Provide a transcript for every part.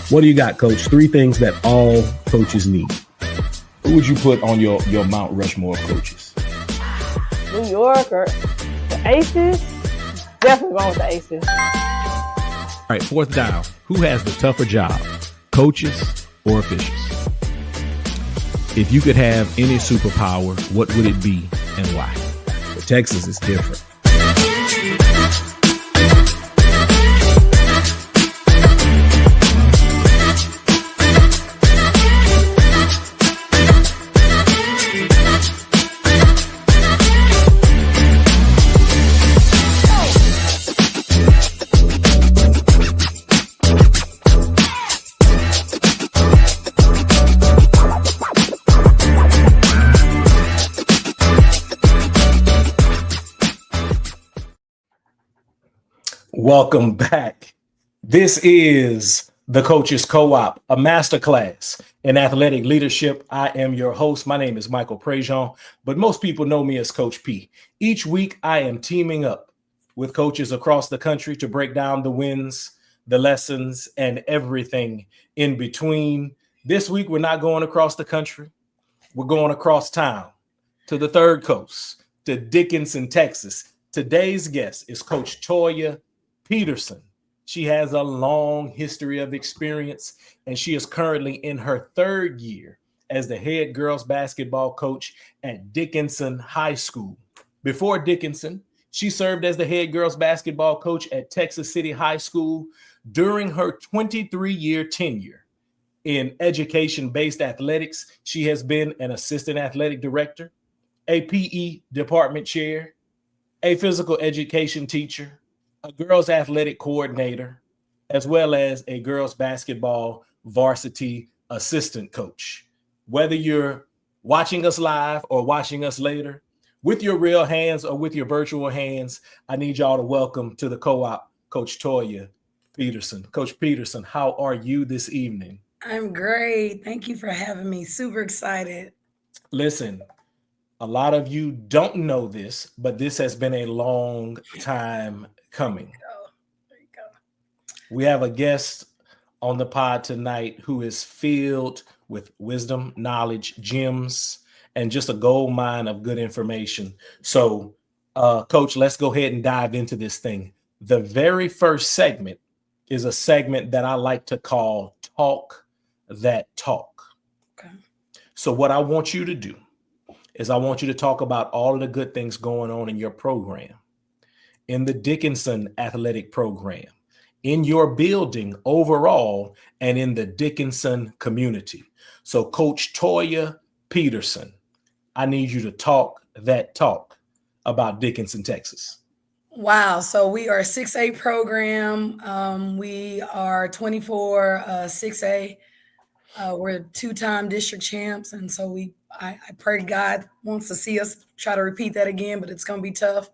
What do you got, Coach? 3 things that all coaches need. Who would you put on your Mount Rushmore of coaches? New York or the Aces? Definitely going with the Aces. All right, 4th down. Who has the tougher job, coaches or officials? If you could have any superpower, what would it be and why? For Texas, it's different. Welcome back. This is the Coaches Co-op, a masterclass in athletic leadership. I am your host. My name is Michael Prejean, but most people know me as Coach P. Each week, I am teaming up with coaches across the country to break down the wins, the lessons, and everything in between. This week, we're not going across the country. We're going across town to the third coast, to Dickinson, Texas. Today's guest is Coach Toya Peterson. She has a long history of experience, and she is currently in her 3rd year as the head girls basketball coach at Dickinson High School. Before Dickinson, she served as the head girls basketball coach at Texas City High School. During her 23-year tenure in education-based athletics, she has been an assistant athletic director, a PE department chair, a physical education teacher, a girls athletic coordinator, as well as a girls basketball varsity assistant coach. Whether you're watching us live or watching us later, with your real hands or with your virtual hands, I need y'all to welcome to the co-op, Coach Toya Peterson. Coach Peterson, how are you this evening? I'm great. Thank you for having me. Super excited. Listen, a lot of you don't know this, but this has been a long time coming. There you go. We have a guest on the pod tonight who is filled with wisdom, knowledge, gems, and just a gold mine of good information. So, Coach, let's go ahead and dive into this thing. The very first segment is a segment that I like to call Talk That Talk. Okay. So what I want you to do is I want you to talk about all of the good things going on in your program, in the Dickinson athletic program, in your building overall, and in the Dickinson community. So Coach Toya Peterson, I need you to talk that talk about Dickinson, Texas. Wow. So we are a 6A program. We are 24 6A. We're 2-time district champs. And so I pray God wants to see us try to repeat that again, but it's going to be tough.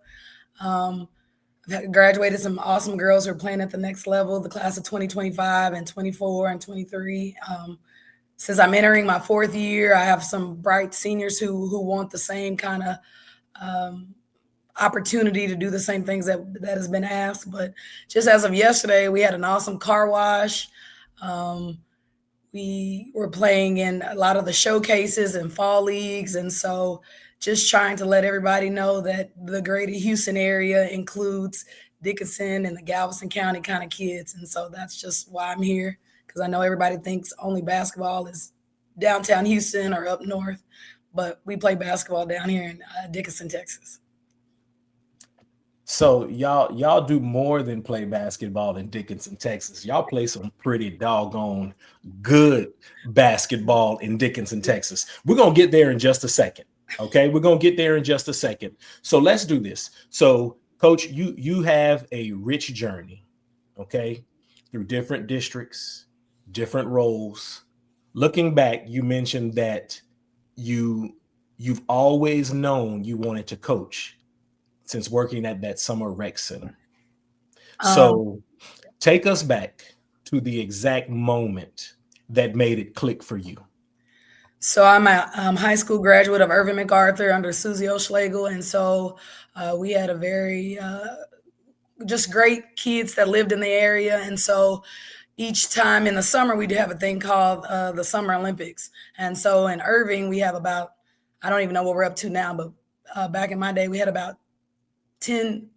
I've graduated some awesome girls who are playing at the next level, the class of 2025 and 24 and 23. Since I'm entering my 4th year, I have some bright seniors who want the same kind of opportunity to do the same things that has been asked. But just as of yesterday, we had an awesome car wash. We were playing in a lot of the showcases and fall leagues. And so just trying to let everybody know that the greater Houston area includes Dickinson and the Galveston County kind of kids. And so that's just why I'm here, because I know everybody thinks only basketball is downtown Houston or up north, but we play basketball down here in Dickinson, Texas. So y'all do more than play basketball in Dickinson, Texas. Y'all play some pretty doggone good basketball in Dickinson, Texas. We're going to get there in just a second. Okay, we're going to get there in just a second. So let's do this. So, Coach, you have a rich journey, okay, through different districts, different roles. Looking back, you mentioned that you've always known you wanted to coach since working at that summer rec center. So take us back to the exact moment that made it click for you. So I'm a high school graduate of Irvin MacArthur under Susie O'Schlegel. And so we had a very just great kids that lived in the area. And so each time in the summer, we do have a thing called the Summer Olympics. And so in Irving, we have about, I don't even know what we're up to now, but back in my day, we had about 10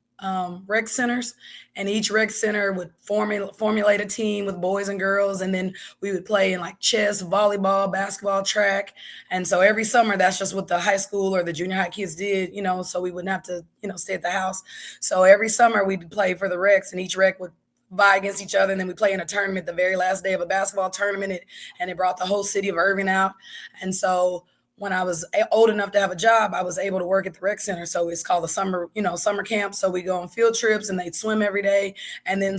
rec centers, and each rec center would formulate a team with boys and girls, and then we would play in like chess, volleyball, basketball, track. And so every summer, that's just what the high school or the junior high kids did, so we wouldn't have to, stay at the house. So every summer we'd play for the recs, and each rec would vie against each other, and then we play in a tournament the very last day of a basketball tournament, and it brought the whole city of Irving out. And so when I was old enough to have a job, I was able to work at the rec center. So it's called the summer camp. So we go on field trips, and they'd swim every day. And then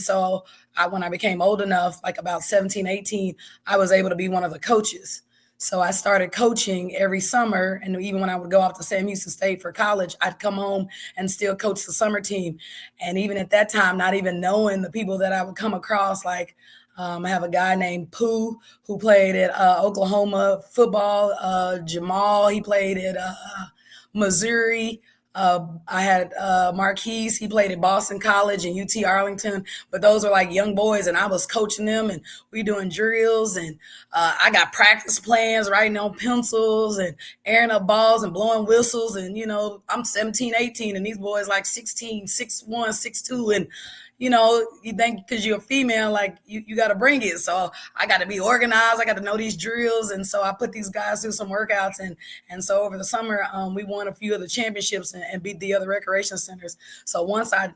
when I became old enough, like about 17, 18, I was able to be one of the coaches. So I started coaching every summer. And even when I would go off to Sam Houston State for college, I'd come home and still coach the summer team. And even at that time, not even knowing the people that I would come across, like I have a guy named Pooh who played at Oklahoma football. Jamal, he played at Missouri. I had Marquise, he played at Boston College and UT Arlington. But those are like young boys, and I was coaching them, and we doing drills, and I got practice plans, writing on pencils and airing up balls and blowing whistles. And, I'm 17, 18, and these boys like 16, 6'1", 6'2", and you think because you're a female, like you got to bring it. So I got to be organized. I got to know these drills. And so I put these guys through some workouts. And so over the summer, we won a few of the championships and beat the other recreation centers. So once I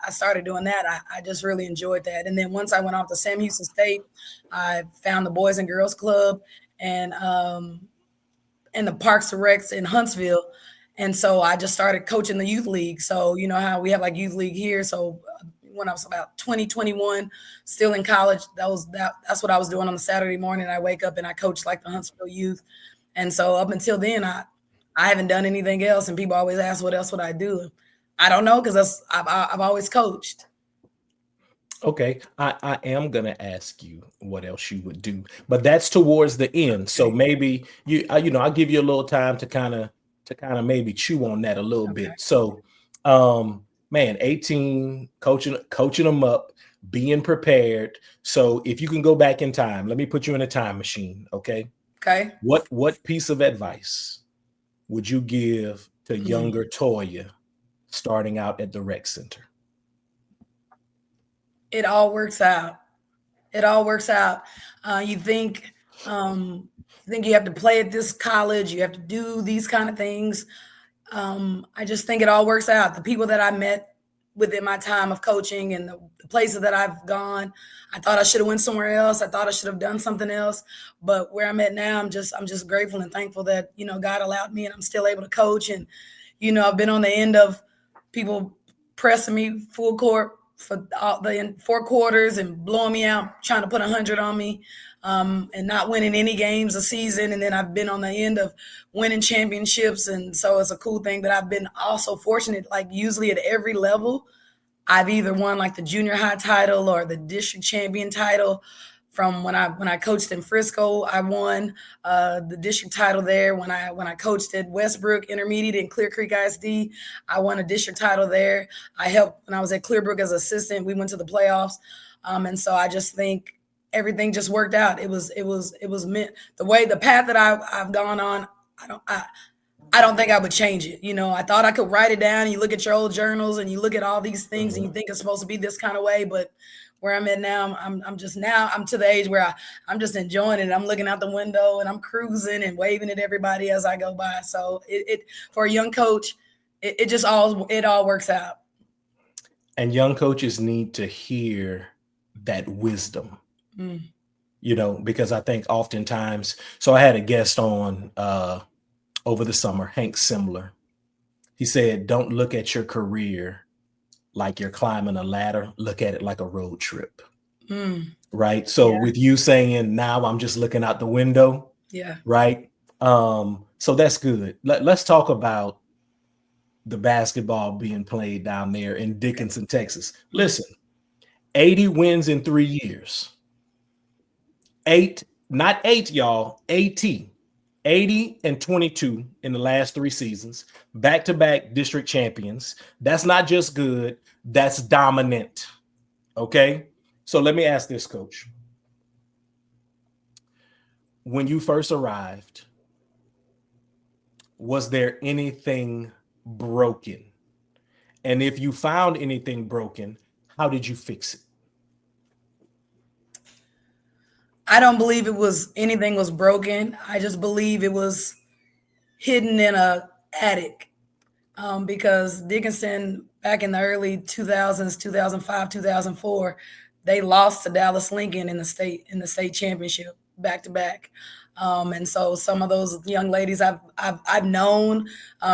started doing that, I just really enjoyed that. And then once I went off to Sam Houston State, I found the Boys and Girls Club and the Parks and Recs in Huntsville. And so I just started coaching the youth league. So you know how we have like youth league here. So when I was about 20, 21, still in college, that's what I was doing on the Saturday morning. I wake up and I coach like the Huntsville youth. And so up until then, I haven't done anything else. And people always ask, what else would I do? I don't know, because I've always coached. Okay, I am gonna ask you what else you would do, but that's towards the end. So maybe I'll give you a little time to kind of maybe chew on that a little bit. So, man, 18, coaching them up, being prepared. So if you can go back in time, let me put you in a time machine. Okay. Okay. What piece of advice would you give to younger Toya starting out at the rec center? It all works out. It all works out. You think you have to play at this college, you have to do these kind of things. I just think it all works out. The people that I met within my time of coaching and the places that I've gone, I thought I should have went somewhere else. I thought I should have done something else. But where I'm at now, I'm just grateful and thankful that, God allowed me and I'm still able to coach. And, I've been on the end of people pressing me full court for the 4 quarters and blowing me out, trying to put 100 on me. And not winning any games a season. And then I've been on the end of winning championships. And so it's a cool thing that I've been also fortunate, like usually at every level, I've either won like the junior high title or the district champion title. From when I coached in Frisco, I won the district title there. When I coached at Westbrook Intermediate and Clear Creek ISD, I won a district title there. I helped when I was at Clearbrook as assistant. We went to the playoffs. And so I just think everything just worked out. It was meant. The path that I've gone on, I don't think I would change it. I thought I could write it down. You look at your old journals and you look at all these things and you think it's supposed to be this kind of way. But where I'm at now, I'm to the age where I'm just enjoying it. I'm looking out the window and I'm cruising and waving at everybody as I go by. So it for a young coach, it all works out. And young coaches need to hear that wisdom. Because I think oftentimes, so I had a guest on over the summer, Hank Simler. He said, don't look at your career like you're climbing a ladder, look at it like a road trip. Right. So with you saying now I'm just looking out the window. Yeah. Right. So that's good. Let's talk about the basketball being played down there in Dickinson, Texas. Listen, 80 wins in 3 years. 8, not 8, y'all, 80 and 22 in the last 3 seasons, back-to-back district champions. That's not just good, that's dominant. Okay. So let me ask this, Coach. when you first arrived, was there anything broken? And if you found anything broken, how did you fix it? I don't believe anything was broken. I just believe it was hidden in a attic. Because Dickinson back in the early 2000s, 2005, 2004, they lost to Dallas Lincoln in the state championship back to back. And so some of those young ladies I've known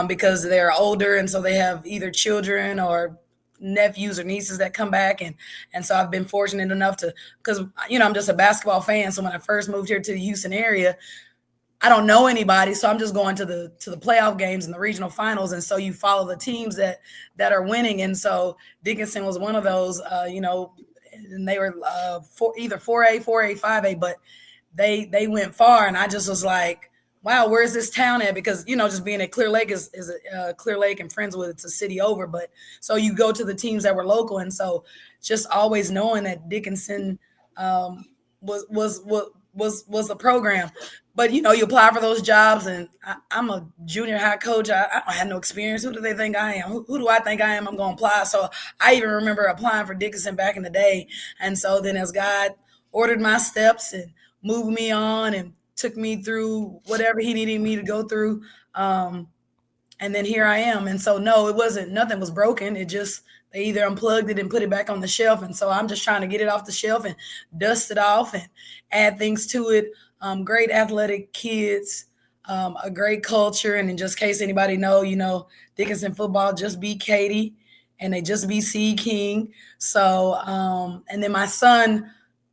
because they're older, and so they have either children or nephews or nieces that come back, and so I've been fortunate enough to, because I'm just a basketball fan. So when I first moved here to the Houston area, I don't know anybody, so I'm just going to the playoff games and the regional finals, and so you follow the teams that are winning, and so Dickinson was one of those, and they were either 4A, 4A, 5A, but they went far, and I just was like, wow, where's this town at? Because just being at Clear Lake is Clear Lake and Friendswood, it's a city over, but so you go to the teams that were local, and so just always knowing that Dickinson was a program. But you apply for those jobs, and I'm a junior high coach. I don't have no experience. Who do they think I am? Who do I think I am? I'm going to apply. So I even remember applying for Dickinson back in the day. And so then as God ordered my steps and moved me on and took me through whatever he needed me to go through, and then here I am. And so no, nothing was broken. It just, they either unplugged it and put it back on the shelf. And so I'm just trying to get it off the shelf and dust it off and add things to it. Great athletic kids, a great culture. And in just case anybody know, Dickinson football just beat Katy, and they just beat C King. So, and then my son,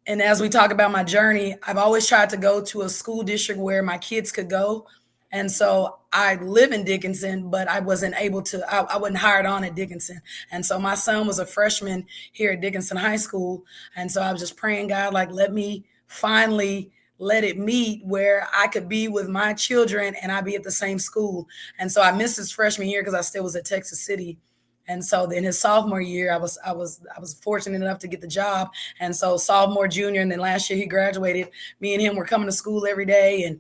and as we talk about my journey, I've always tried to go to a school district where my kids could go. And so I live in Dickinson, but I wasn't able to, I wasn't hired on at Dickinson. And so my son was a freshman here at Dickinson High School. And so I was just praying, God, like, let me finally let it meet where I could be with my children and I be at the same school. And so I missed his freshman year because I still was at Texas City. And so then his sophomore year, I was fortunate enough to get the job. And so sophomore, junior, and then last year he graduated. Me and him were coming to school every day and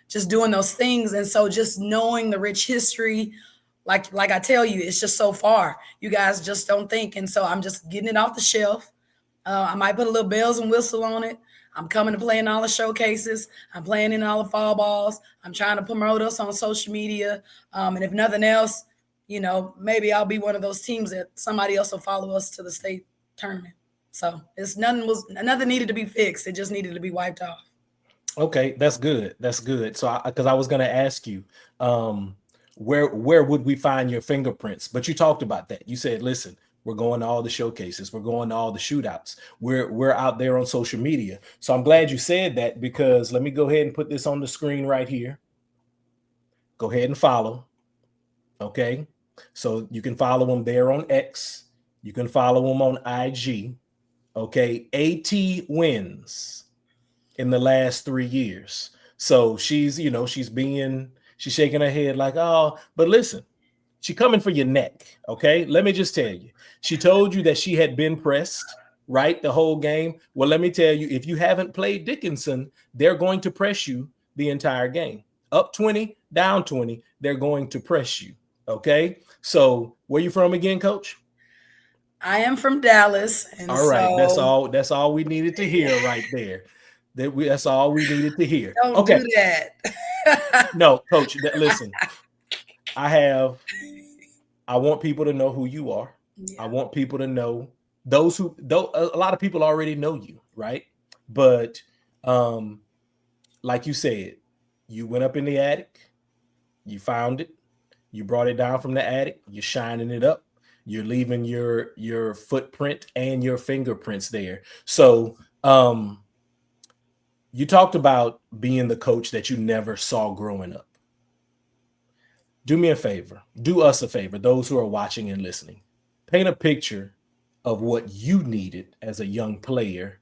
just doing those things. And so just knowing the rich history, like I tell you, it's just so far. You guys just don't think. And so I'm just getting it off the shelf. I might put a little bells and whistle on it. I'm coming to play in all the showcases. I'm playing in all the fall balls. I'm trying to promote us on social media. And if nothing else, maybe I'll be one of those teams that somebody else will follow us to the state tournament. So nothing needed to be fixed. It just needed to be wiped off. Okay, that's good. That's good. So because I was going to ask you, where would we find your fingerprints? But you talked about that. You said, listen, we're going to all the showcases. We're going to all the shootouts. We're out there on social media. So I'm glad you said that, because let me go ahead and put this on the screen right here. Go ahead and follow. Okay. So you can follow them there on X. You can follow them on IG. Okay. AT wins in the last 3 years. So she's shaking her head like, oh, but listen, she coming for your neck. Okay. Let me just tell you, she told you that she had been pressed, right? The whole game. Well, let me tell you, if you haven't played Dickinson, they're going to press you the entire game. Up 20, down 20, they're going to press you. Okay. So where you from again, Coach? I am from Dallas. And all right. That's all we needed to hear right there. That's all we needed to hear. Don't do that. No, Coach, listen, I want people to know who you are. Yeah. I want people to know a lot of people already know you, right? But like you said, you went up in the attic, you found it, you brought it down from the attic, you're shining it up, you're leaving your footprint and your fingerprints there. So you talked about being the coach that you never saw growing up. Do me a favor, do us a favor, those who are watching and listening. Paint a picture of what you needed as a young player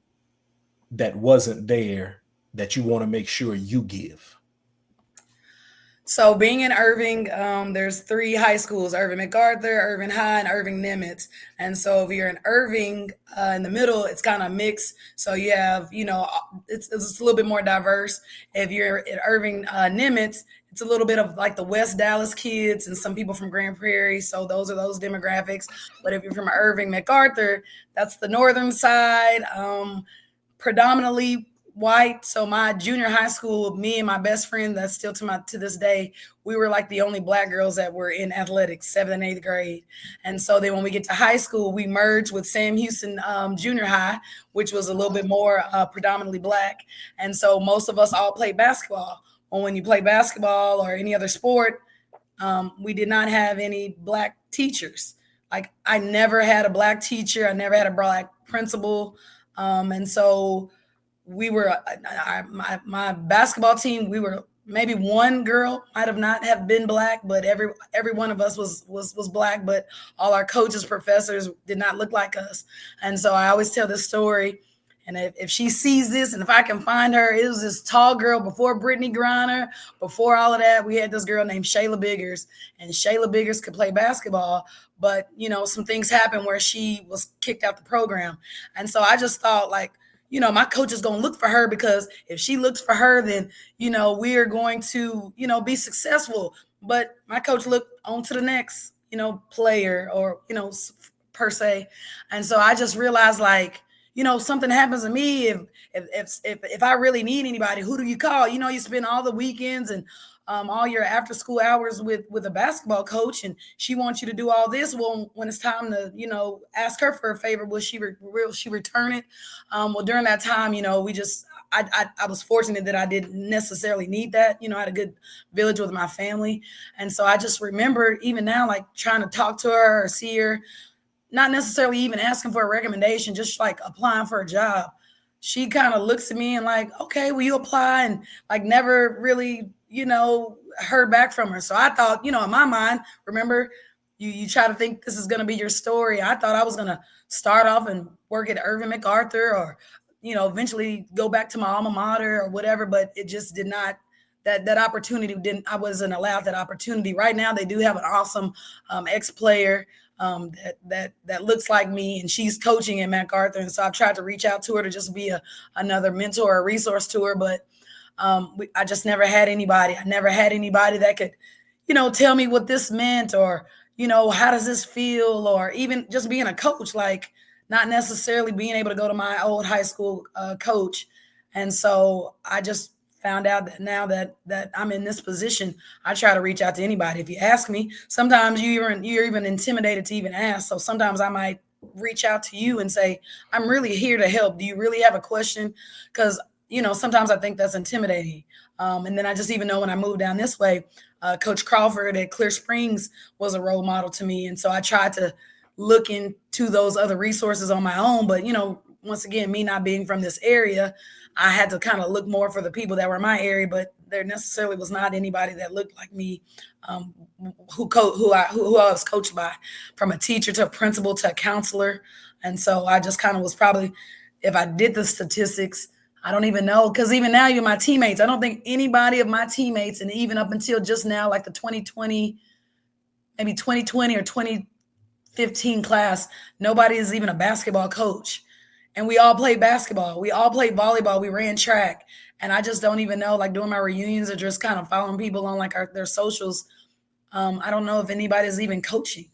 that wasn't there, that you want to make sure you give. So being in Irving, there's three high schools: Irving MacArthur, Irving High, and Irving Nimitz. And so if you're in Irving, in the middle, it's kind of mixed. So you have, it's a little bit more diverse. If you're at Irving Nimitz, it's a little bit of like the West Dallas kids and some people from Grand Prairie. So those are those demographics. But if you're from Irving MacArthur, that's the northern side, predominantly white. So my junior high school, me and my best friend, that's still to this day, we were like the only black girls that were in athletics, 7th and 8th grade. And so then when we get to high school, we merged with Sam Houston Junior High, which was a little bit more predominantly black. And so most of us all played basketball. Well, when you play basketball or any other sport, we did not have any black teachers. Like I never had a black teacher. I never had a black principal. And so we were my basketball team. We were maybe one girl might have not have been black, but every one of us was black. But all our coaches, professors did not look like us. And so I always tell this story. And if she sees this, and if I can find her, it was this tall girl before Brittany Griner, before all of that. We had this girl named Shayla Biggers, and Shayla Biggers could play basketball. But some things happened where she was kicked out the program, and so I just thought like, my coach is going to look for her, because if she looks for her, then, we are going to, be successful. But my coach looked on to the next, player or, per se. And so I just realized like, something happens to me. If I really need anybody, who do you call? You spend all the weekends and all your after school hours with a basketball coach, and she wants you to do all this. Well, when it's time to, ask her for a favor, will she return it? Well, during that time, I was fortunate that I didn't necessarily need that. I had a good village with my family. And so I just remember even now, like trying to talk to her or see her, not necessarily even asking for a recommendation, just like applying for a job. She kind of looks at me and like, okay, will you apply? And like never really, heard back from her. So I thought, in my mind, remember, you try to think this is going to be your story. I thought I was going to start off and work at Irving MacArthur, or, eventually go back to my alma mater or whatever, but it just did not. That opportunity I wasn't allowed that opportunity. Right now, they do have an awesome ex-player that looks like me, and she's coaching at MacArthur. And so I've tried to reach out to her to just be another mentor or resource to her. But I just never had anybody. I never had anybody that could, tell me what this meant, or, how does this feel, or even just being a coach, like not necessarily being able to go to my old high school coach. And so I just found out that now that I'm in this position, I try to reach out to anybody. If you ask me, sometimes you're even intimidated to even ask. So sometimes I might reach out to you and say, I'm really here to help. Do you really have a question? Because, sometimes I think that's intimidating. And then I just even know when I moved down this way, Coach Crawford at Clear Springs was a role model to me. And so I tried to look into those other resources on my own. But, once again, me not being from this area, I had to kind of look more for the people that were in my area, but there necessarily was not anybody that looked like me, who I was coached by, from a teacher to a principal to a counselor. And so I just kind of was probably, if I did the statistics, I don't even know, because even now you're my teammates. I don't think anybody of my teammates, and even up until just now, like the 2020, maybe 2020 or 2015 class, nobody is even a basketball coach. And we all played basketball. We all played volleyball. We ran track. And I just don't even know, like doing my reunions or just kind of following people on like their socials. I don't know if anybody's even coaching.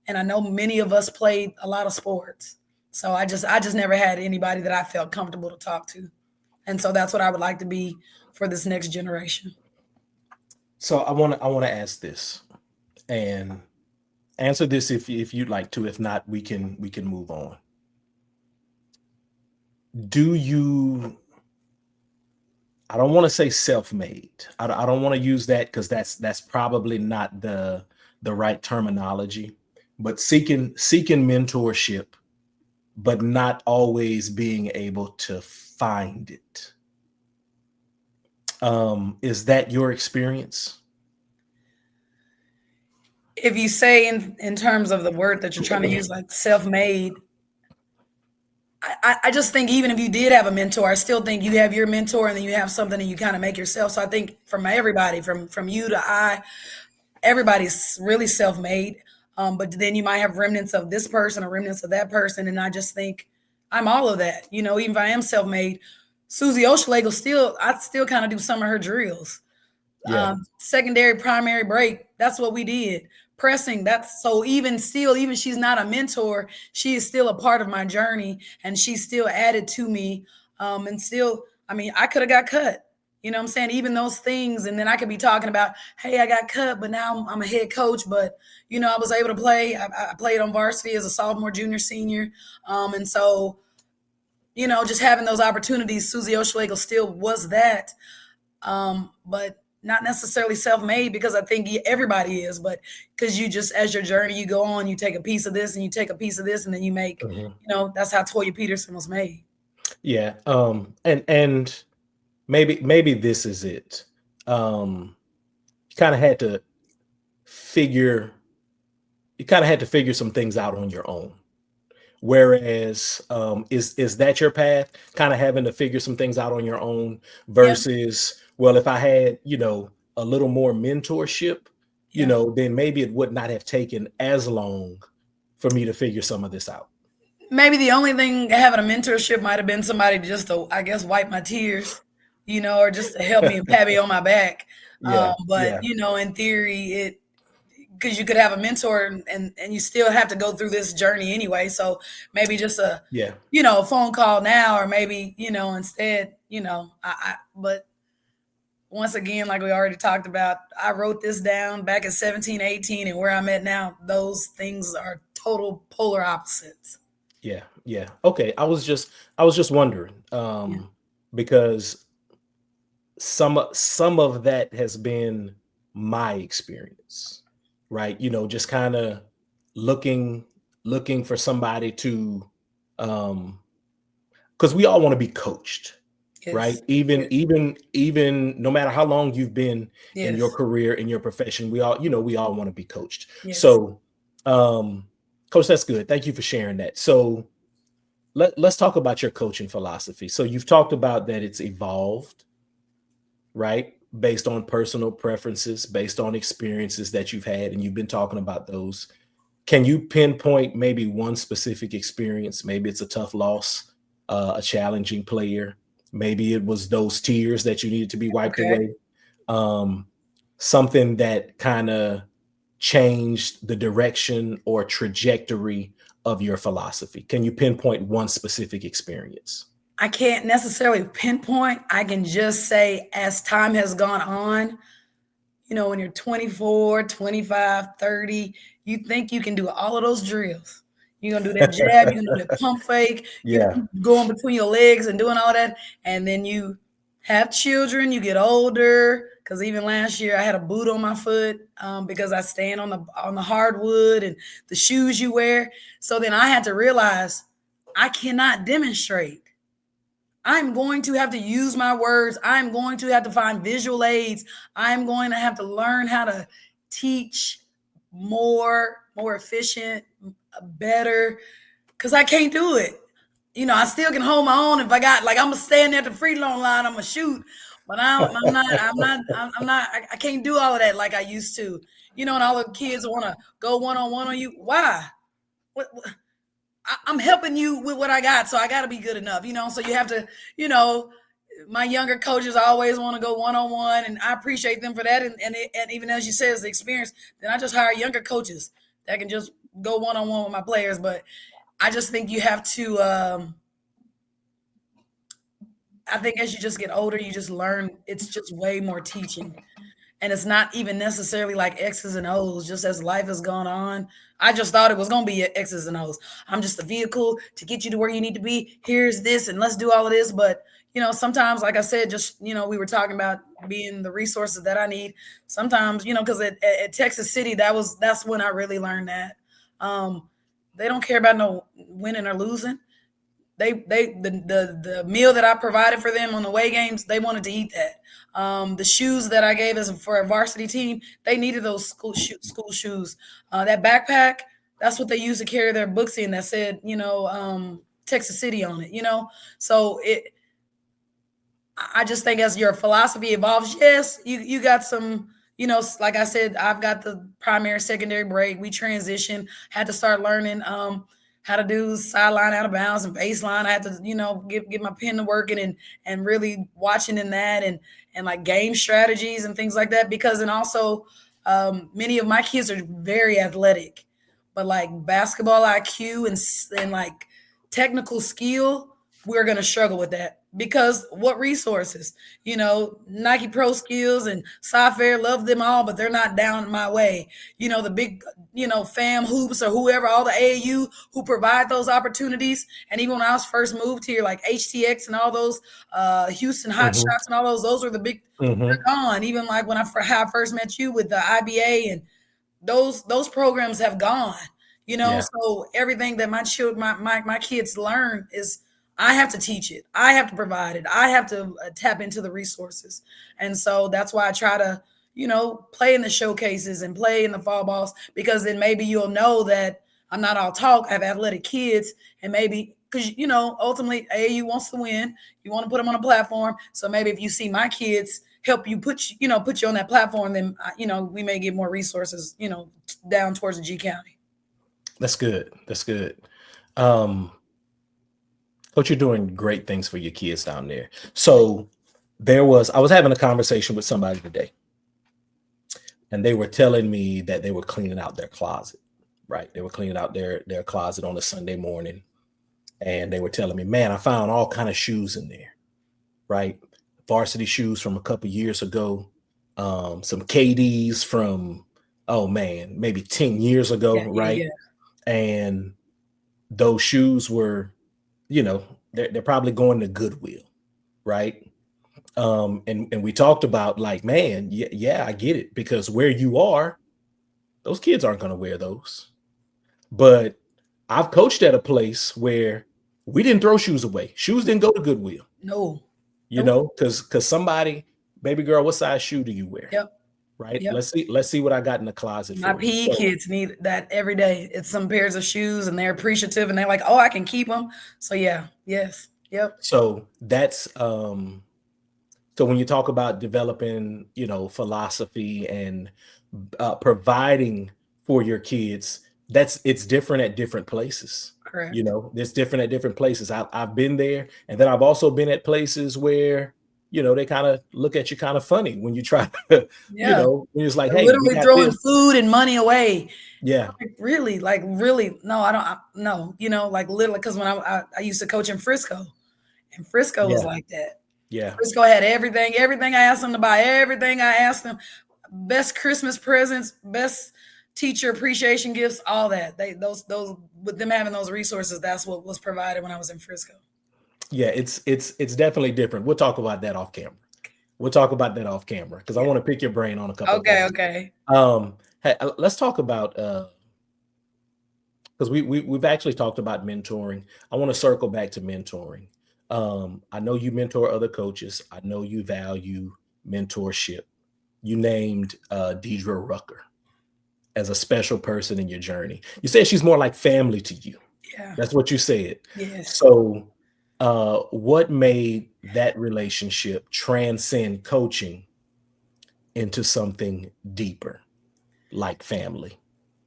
And I know many of us played a lot of sports. So I just never had anybody that I felt comfortable to talk to. And so that's what I would like to be for this next generation. So I want to ask this, and answer this if you'd like to. If not, we can move on. Do you, I don't want to say self-made. I don't want to use that, because that's probably not the right terminology, but seeking mentorship, but not always being able to find it. Is that your experience? If you say in terms of the word that you're trying to use, like self-made, I just think even if you did have a mentor, I still think you have your mentor and then you have something that you kind of make yourself. So I think from everybody, from you to I, everybody's really self-made. But then you might have remnants of this person or remnants of that person. And I just think I'm all of that. Even if I am self-made, Susie Oshlagel I still kind of do some of her drills. Yeah. Secondary, primary break. That's what we did. Pressing. That's so even still, even she's not a mentor, she is still a part of my journey and she's still added to me. And still, I mean, I could have got cut. You know what I'm saying? Even those things. And then I could be talking about, hey, I got cut, but now I'm a head coach. But, I was able to play. I played on varsity as a sophomore, junior, senior. And so, just having those opportunities, Susie Oshlagel still was that. But not necessarily self-made because I think everybody is, but because you just, as your journey, you go on, you take a piece of this and you take a piece of this and then you make, that's how Toya Peterson was made. Yeah. And maybe this is it. You kind of had to figure some things out on your own. Whereas, is that your path? Kind of having to figure some things out on your own versus, well, if I had, a little more mentorship, then maybe it would not have taken as long for me to figure some of this out. Maybe the only thing having a mentorship might have been somebody just to, I guess, wipe my tears, or just to help me and pat me on my back. But in theory, because you could have a mentor and you still have to go through this journey anyway. So maybe just a phone call now, or maybe, instead, but once again, like we already talked about, I wrote this down back at 17, 18, and where I'm at now, those things are total polar opposites. Yeah. Yeah. Okay. I was just wondering, because some of that has been my experience, right? Just kind of looking for somebody to, because we all want to be coached, right? Even no matter how long you've been in your career, in your profession, we all want to be coached. So, Coach, that's good. Thank you for sharing that. So let's talk about your coaching philosophy. So you've talked about that it's evolved, right? Based on personal preferences, based on experiences that you've had, and you've been talking about those. Can you pinpoint maybe one specific experience? Maybe it's a tough loss, a challenging player. Maybe it was those tears that you needed to be wiped away. Something that kind of changed the direction or trajectory of your philosophy. Can you pinpoint one specific experience? I can't necessarily pinpoint. I can just say as time has gone on, when you're 24, 25, 30, you think you can do all of those drills. You're going to do that jab, you're going to do that pump fake, you're going between your legs and doing all that. And then you have children, you get older. Because even last year I had a boot on my foot because I stand on the hardwood and the shoes you wear. So then I had to realize I cannot demonstrate. I'm going to have to use my words. I'm going to have to find visual aids. I'm going to have to learn how to teach more efficient, better, because I can't do it. I still can hold my own if I got, like, I'm going to stand there at the free throw line, I'm going to shoot. But I'm not, I can't do all of that like I used to. And all the kids want to go one-on-one on you. Why? What? I'm helping you with what I got, so I got to be good enough, so you have to, my younger coaches always want to go one-on-one, and I appreciate them for that. And even as you said, it's the experience, then I just hire younger coaches that can just go one-on-one with my players. But I just think you have to, I think as you just get older, you just learn, it's just way more teaching. And it's not even necessarily like X's and O's, just as life has gone on. I just thought it was going to be X's and O's. I'm just a vehicle to get you to where you need to be. Here's this, and let's do all of this. But, sometimes, like I said, just, we were talking about being the resources that I need. Sometimes, because at Texas City, that's when I really learned that. They don't care about no winning or losing. The meal that I provided for them on the away games, they wanted to eat that. The shoes that I gave for a varsity team, they needed those school shoes. That backpack, that's what they used to carry their books in. That said, Texas City on it, So I just think as your philosophy evolves, yes, you got some, like I said, I've got the primary, secondary break. We transitioned, had to start learning how to do sideline, out of bounds, and baseline. I had to, get my pen to working and really watching in that and like game strategies and things like that. Because and also many of my kids are very athletic, but like basketball IQ and like technical skill, we're gonna struggle with that because what resources? Nike Pro Skills and Software, love them all, but they're not down my way. The big, Fam Hoops or whoever, all the AAU who provide those opportunities. And even when I was first moved here, like HTX and all those Houston Hot Mm-hmm. Shots and all those were the big, Mm-hmm. they're gone. Even like when I first met you with the IBA and those programs have gone, Yeah. so everything that my kids learn is I have to teach it. I have to provide it. I have to tap into the resources. And so that's why I try to, play in the showcases and play in the fall balls, because then maybe you'll know that I'm not all talk. I have athletic kids, and maybe because, ultimately AAU wants to win. You want to put them on a platform. So maybe if you see my kids help you put you on that platform, then, we may get more resources, down towards the G County. That's good. That's good. Coach, you're doing great things for your kids down there. So I was having a conversation with somebody today, and they were telling me that they were cleaning out their closet, right? They were cleaning out their closet on a Sunday morning. And they were telling me, man, I found all kind of shoes in there, right? Varsity shoes from a couple years ago, some KDs from, oh man, maybe 10 years ago, right? Yeah. And those shoes were, they're probably going to Goodwill, right? And we talked about like, man, yeah, I get it, because where you are, those kids aren't going to wear those. But I've coached at a place where we didn't throw shoes away. Shoes didn't go to Goodwill. No. Because somebody, baby girl, what size shoe do you wear? Yep. Right. Yep. Let's see what I got in the closet. My PE kids need that every day. It's some pairs of shoes, and they're appreciative, and they're like, oh, I can keep them. So yeah. Yes. Yep. So that's so when you talk about developing, philosophy and providing for your kids, it's different at different places. Correct. It's different at different places. I've been there, and then I've also been at places where, they kind of look at you kind of funny when you try to, when it's like, they're hey, literally throwing food and money away. Yeah. Really? No, I don't. No, like literally, because when I used to coach in Frisco, and Frisco was like that. Yeah. Frisco had everything I asked them to buy, everything I asked them, best Christmas presents, best teacher appreciation gifts, all that. Those with them having those resources, that's what was provided when I was in Frisco. Yeah, it's definitely different. We'll talk about that off camera. Because I want to pick your brain on a couple. Okay. Hey, let's talk about because we've actually talked about mentoring. I want to circle back to mentoring. I know you mentor other coaches. I know you value mentorship. You named Deidre Rucker as a special person in your journey. You said she's more like family to you. Yeah. That's what you said. Yes. So what made that relationship transcend coaching into something deeper, like family?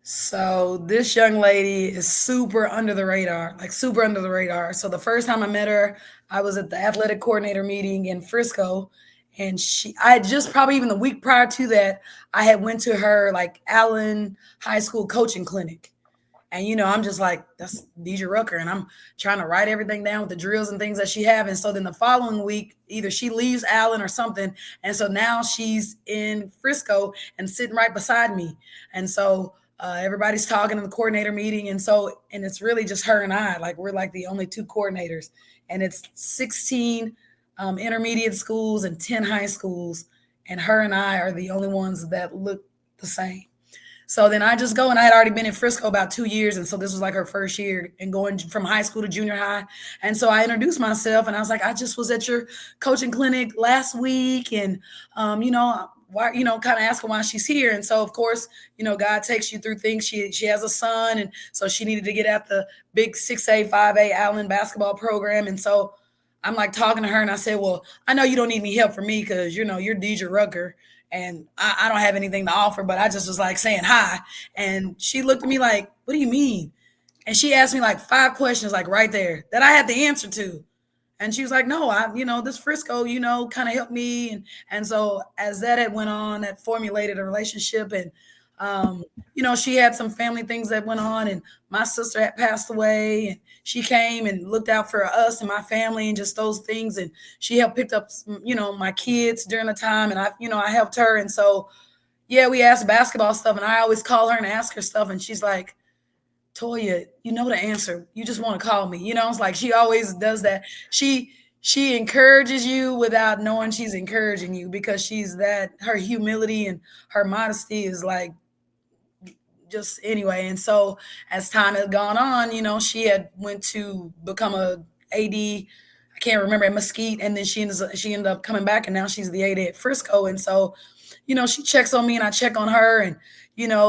So this young lady is super under the radar. So the first time I met her, I was at the athletic coordinator meeting in Frisco, and I had just probably even the week prior to that, I had went to her like Allen High School coaching clinic. And, I'm just like, that's Deidre Rucker. And I'm trying to write everything down with the drills and things that she have. And so then the following week, either she leaves Allen or something. And so now she's in Frisco and sitting right beside me. And so everybody's talking in the coordinator meeting. And it's really just her and I, like, we're like the only two coordinators. And it's 16 intermediate schools and 10 high schools. And her and I are the only ones that look the same. So then I just go, and I had already been in Frisco about 2 years. And so this was like her first year and going from high school to junior high. And so I introduced myself, and I was like, I just was at your coaching clinic last week. And, why, kind of asking why she's here. And so, of course, God takes you through things. She has a son, and so she needed to get at the big 6A, 5A Allen basketball program. And so I'm like talking to her, and I said, well, I know you don't need any help from me because, you're Deidre Rucker, and I don't have anything to offer, but I just was like saying hi. And she looked at me like, what do you mean? And she asked me like 5 questions, like right there, that I had the answer to. And she was like, no, this Frisco, kind of helped me. And so as that had went on, that formulated a relationship. And, she had some family things that went on, and my sister had passed away, and she came and looked out for us and my family and just those things. And she helped pick up, my kids during the time. And I helped her. And so, yeah, we asked basketball stuff, and I always call her and ask her stuff. And she's like, Toya, you know the answer. You just want to call me. It's like she always does that. She encourages you without knowing she's encouraging you, because her humility and her modesty is like just anyway. And so as time has gone on, she had went to become a AD. I can't remember, at Mesquite, and then she ended up coming back, and now she's the AD at Frisco. And so, she checks on me and I check on her. And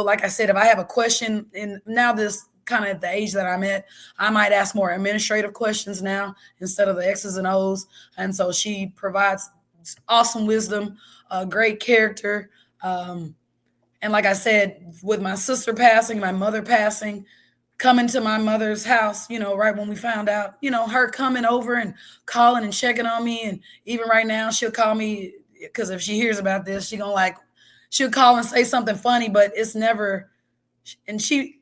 like I said, if I have a question, and now this kind of at the age that I'm at, I might ask more administrative questions now instead of the X's and O's. And so she provides awesome wisdom, great character. And like I said, with my sister passing, my mother passing, coming to my mother's house, right when we found out, her coming over and calling and checking on me. And even right now, she'll call me, because if she hears about this, she'll call and say something funny, but it's never, and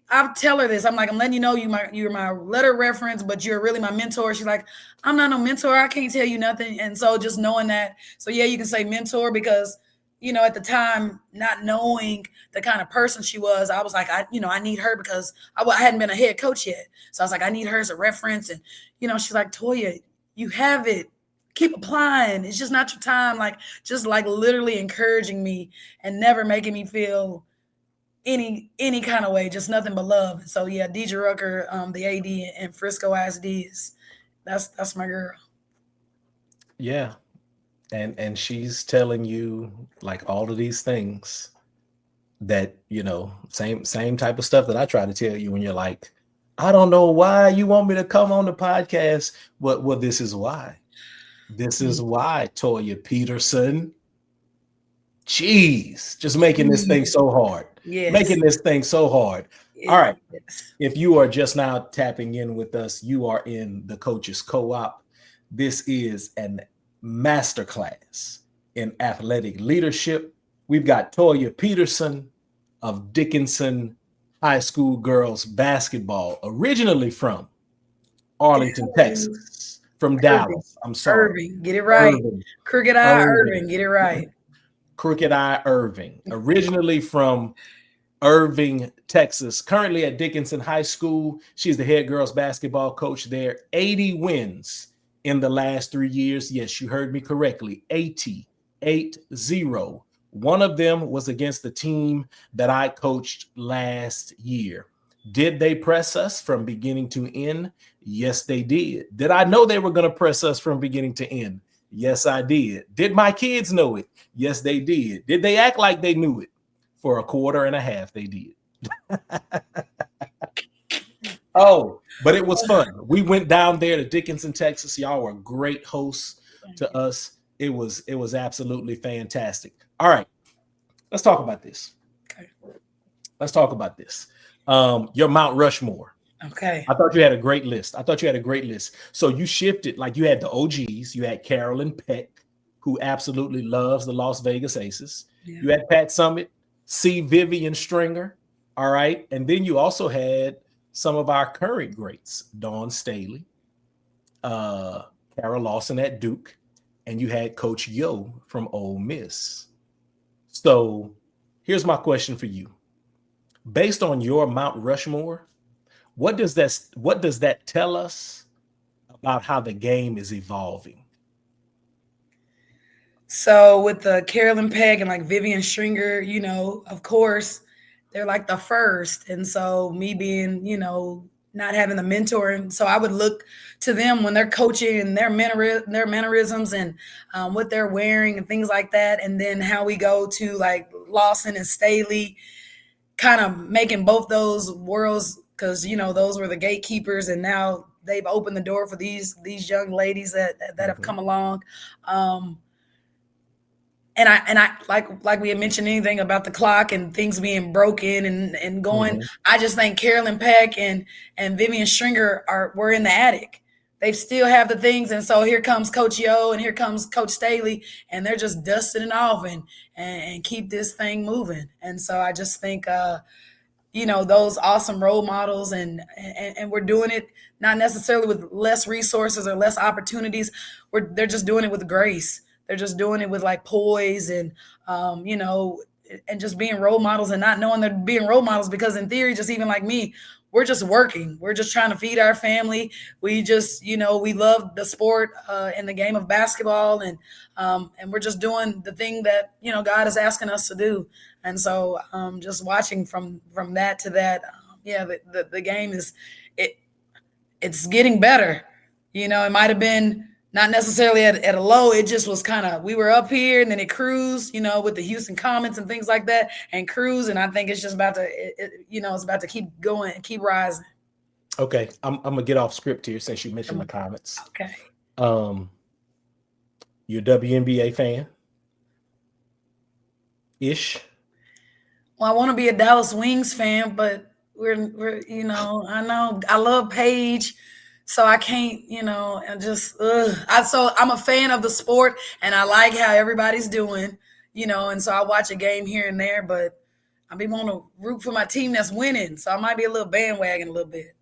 I'll tell her this. I'm like, I'm letting you know you're my letter reference, but you're really my mentor. She's like, I'm not no mentor. I can't tell you nothing. And so just knowing that, so yeah, you can say mentor, because, at the time, not knowing the kind of person she was, I was like, I need her, because I hadn't been a head coach yet. So I was like, I need her as a reference. And, she's like, Toya, you have it. Keep applying. It's just not your time. Like, just like literally encouraging me and never making me feel any kind of way, just nothing but love. So yeah, Deidre Rucker, the AD in Frisco ISD, that's my girl. Yeah. And she's telling you like all of these things that, same type of stuff that I try to tell you when you're like, I don't know why you want me to come on the podcast. Well, this is why. This is why, Toya Peterson. Jeez, just making this thing so hard. Yes. Making this thing so hard. Yes. All right. If you are just now tapping in with us, you are in the Coaches Co-op. This is an masterclass in athletic leadership. We've got Toya Peterson of Dickinson High School girls basketball, originally from Arlington, Texas, from Dallas. I'm sorry. Irving, get it right. Crooked Eye Irving, get it right. Crooked Eye Irving, originally from Irving, Texas, currently at Dickinson High School. She's the head girls basketball coach there. 80 wins in the last 3 years. Yes, you heard me correctly. 80. One of them was against the team that I coached last year. Did they press us from beginning to end? Yes, they did. Did I know they were going to press us from beginning to end? Yes, I did. Did my kids know it? Yes, they did. Did they act like they knew it? For a quarter and a half, they did. Oh, but it was fun. We went down there to Dickinson, Texas. Y'all were great hosts to us. It was absolutely fantastic. All right, let's talk about this. Okay. Let's talk about this. Your Mount Rushmore. Okay. I thought you had a great list. So you shifted, like you had the OGs. You had Carolyn Peck, who absolutely loves the Las Vegas Aces. Yeah. You had Pat Summitt, C. Vivian Stringer. All right. And then you also had some of our current greats, Dawn Staley, Carol Lawson at Duke, and you had Coach Yo from Ole Miss. So here's my question for you. Based on your Mount Rushmore, what does that tell us about how the game is evolving? So with the Carolyn Peck and like Vivian Stringer, of course, they're like the first. And so me being, not having the mentor. And so I would look to them when they're coaching and their mannerisms and what they're wearing and things like that. And then how we go to like Lawson and Staley, kind of making both those worlds, because, you know, those were the gatekeepers, and now they've opened the door for these young ladies that have come along. And I like we had mentioned anything about the clock and things being broken and going. I just think Carolyn Peck and Vivian Stringer were in the attic. They still have the things, and so here comes Coach Yo and here comes Coach Staley, and they're just dusting it off and keep this thing moving. And so I just think you know, those awesome role models, and we're doing it not necessarily with less resources or less opportunities. They're just doing it with grace. They're just doing it with like poise and, you know, and just being role models and not knowing they're being role models, because in theory, just even like me, we're just working. We're just trying to feed our family. We just, you know, we love the sport and the game of basketball, and we're just doing the thing that, you know, God is asking us to do. And so just watching from that to that, the game it's getting better. You know, it might have been not necessarily at a low. It just was kind of, we were up here and then it cruised, you know, with the Houston Comets and things like that, and cruise. And I think it's just about to, it's about to keep going and keep rising. Okay. I'm going to get off script here since you mentioned the Comets. Okay. You're a WNBA fan? Ish? Well, I want to be a Dallas Wings fan, but we're you know I love Paige. So I can't, you know, and just, I'm a fan of the sport, and I like how everybody's doing, you know, and so I watch a game here and there, but I want to root for my team that's winning. So I might be a little bandwagon a little bit.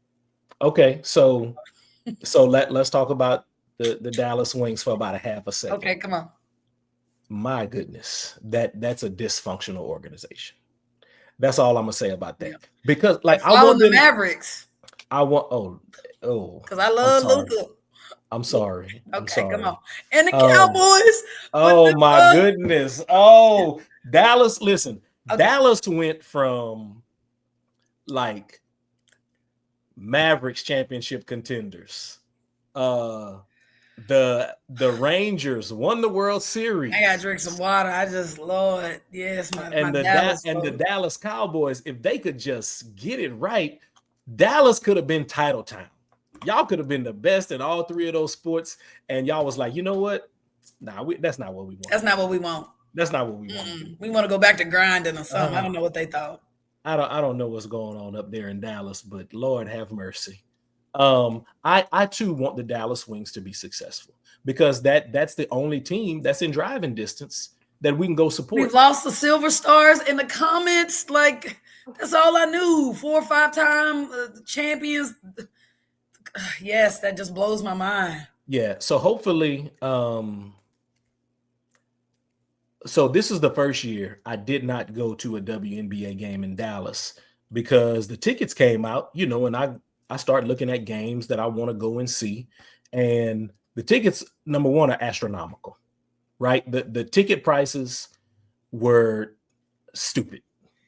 Okay. So let's talk about the Dallas Wings for about a half a second. Okay, come on. My goodness, that's a dysfunctional organization. That's all I'm gonna say about that. Yeah. Because like I want the Mavericks. Because I love Luka. I'm sorry. Come on. And the Cowboys. Oh my goodness. Oh, Dallas. Listen, okay. Dallas went from like Mavericks championship contenders. The Rangers won the World Series. I gotta drink some water. I just, Lord, yes, the Dallas Cowboys, if they could just get it right, Dallas could have been title town. Y'all could have been the best in all three of those sports, and y'all was like, you know what? Nah, that's not what we want. That's not what we want. That's not what we want. We want to go back to grinding or something. I don't know what they thought. I don't know what's going on up there in Dallas, but Lord have mercy. I too want the Dallas Wings to be successful, because that's the only team that's in driving distance that we can go support. We've lost the Silver Stars in the comments. Like, that's all I knew. 4 or 5 time champions. Yes, that just blows my mind. Yeah. So hopefully, so this is the first year I did not go to a WNBA game in Dallas, because the tickets came out, you know, and I started looking at games that I want to go and see. And the tickets, number one, are astronomical, right? The ticket prices were stupid.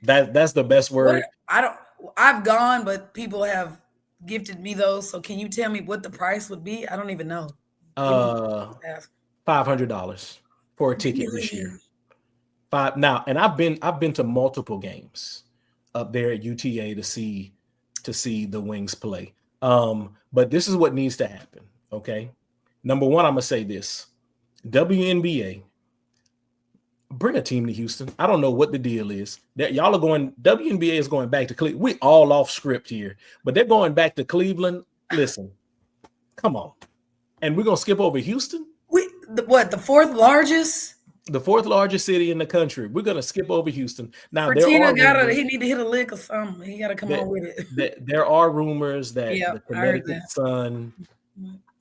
That's the best word. I've gone, but people have gifted me those. So can you tell me what the price would be? I don't even know. $500 for a ticket this year. Now, and I've been to multiple games up there at UTA to see the Wings play. But this is what needs to happen. Okay. Number one, I'm gonna say this: WNBA, bring a team to Houston. I don't know what the deal is. That y'all are going. WNBA is going back to Cleveland. We all off script here, but they're going back to Cleveland. Listen, come on, and we're gonna skip over Houston. The fourth largest? The fourth largest city in the country. We're gonna skip over Houston. Now, he need to hit a lick or something. He got to come on with it. There are rumors that the Connecticut Sun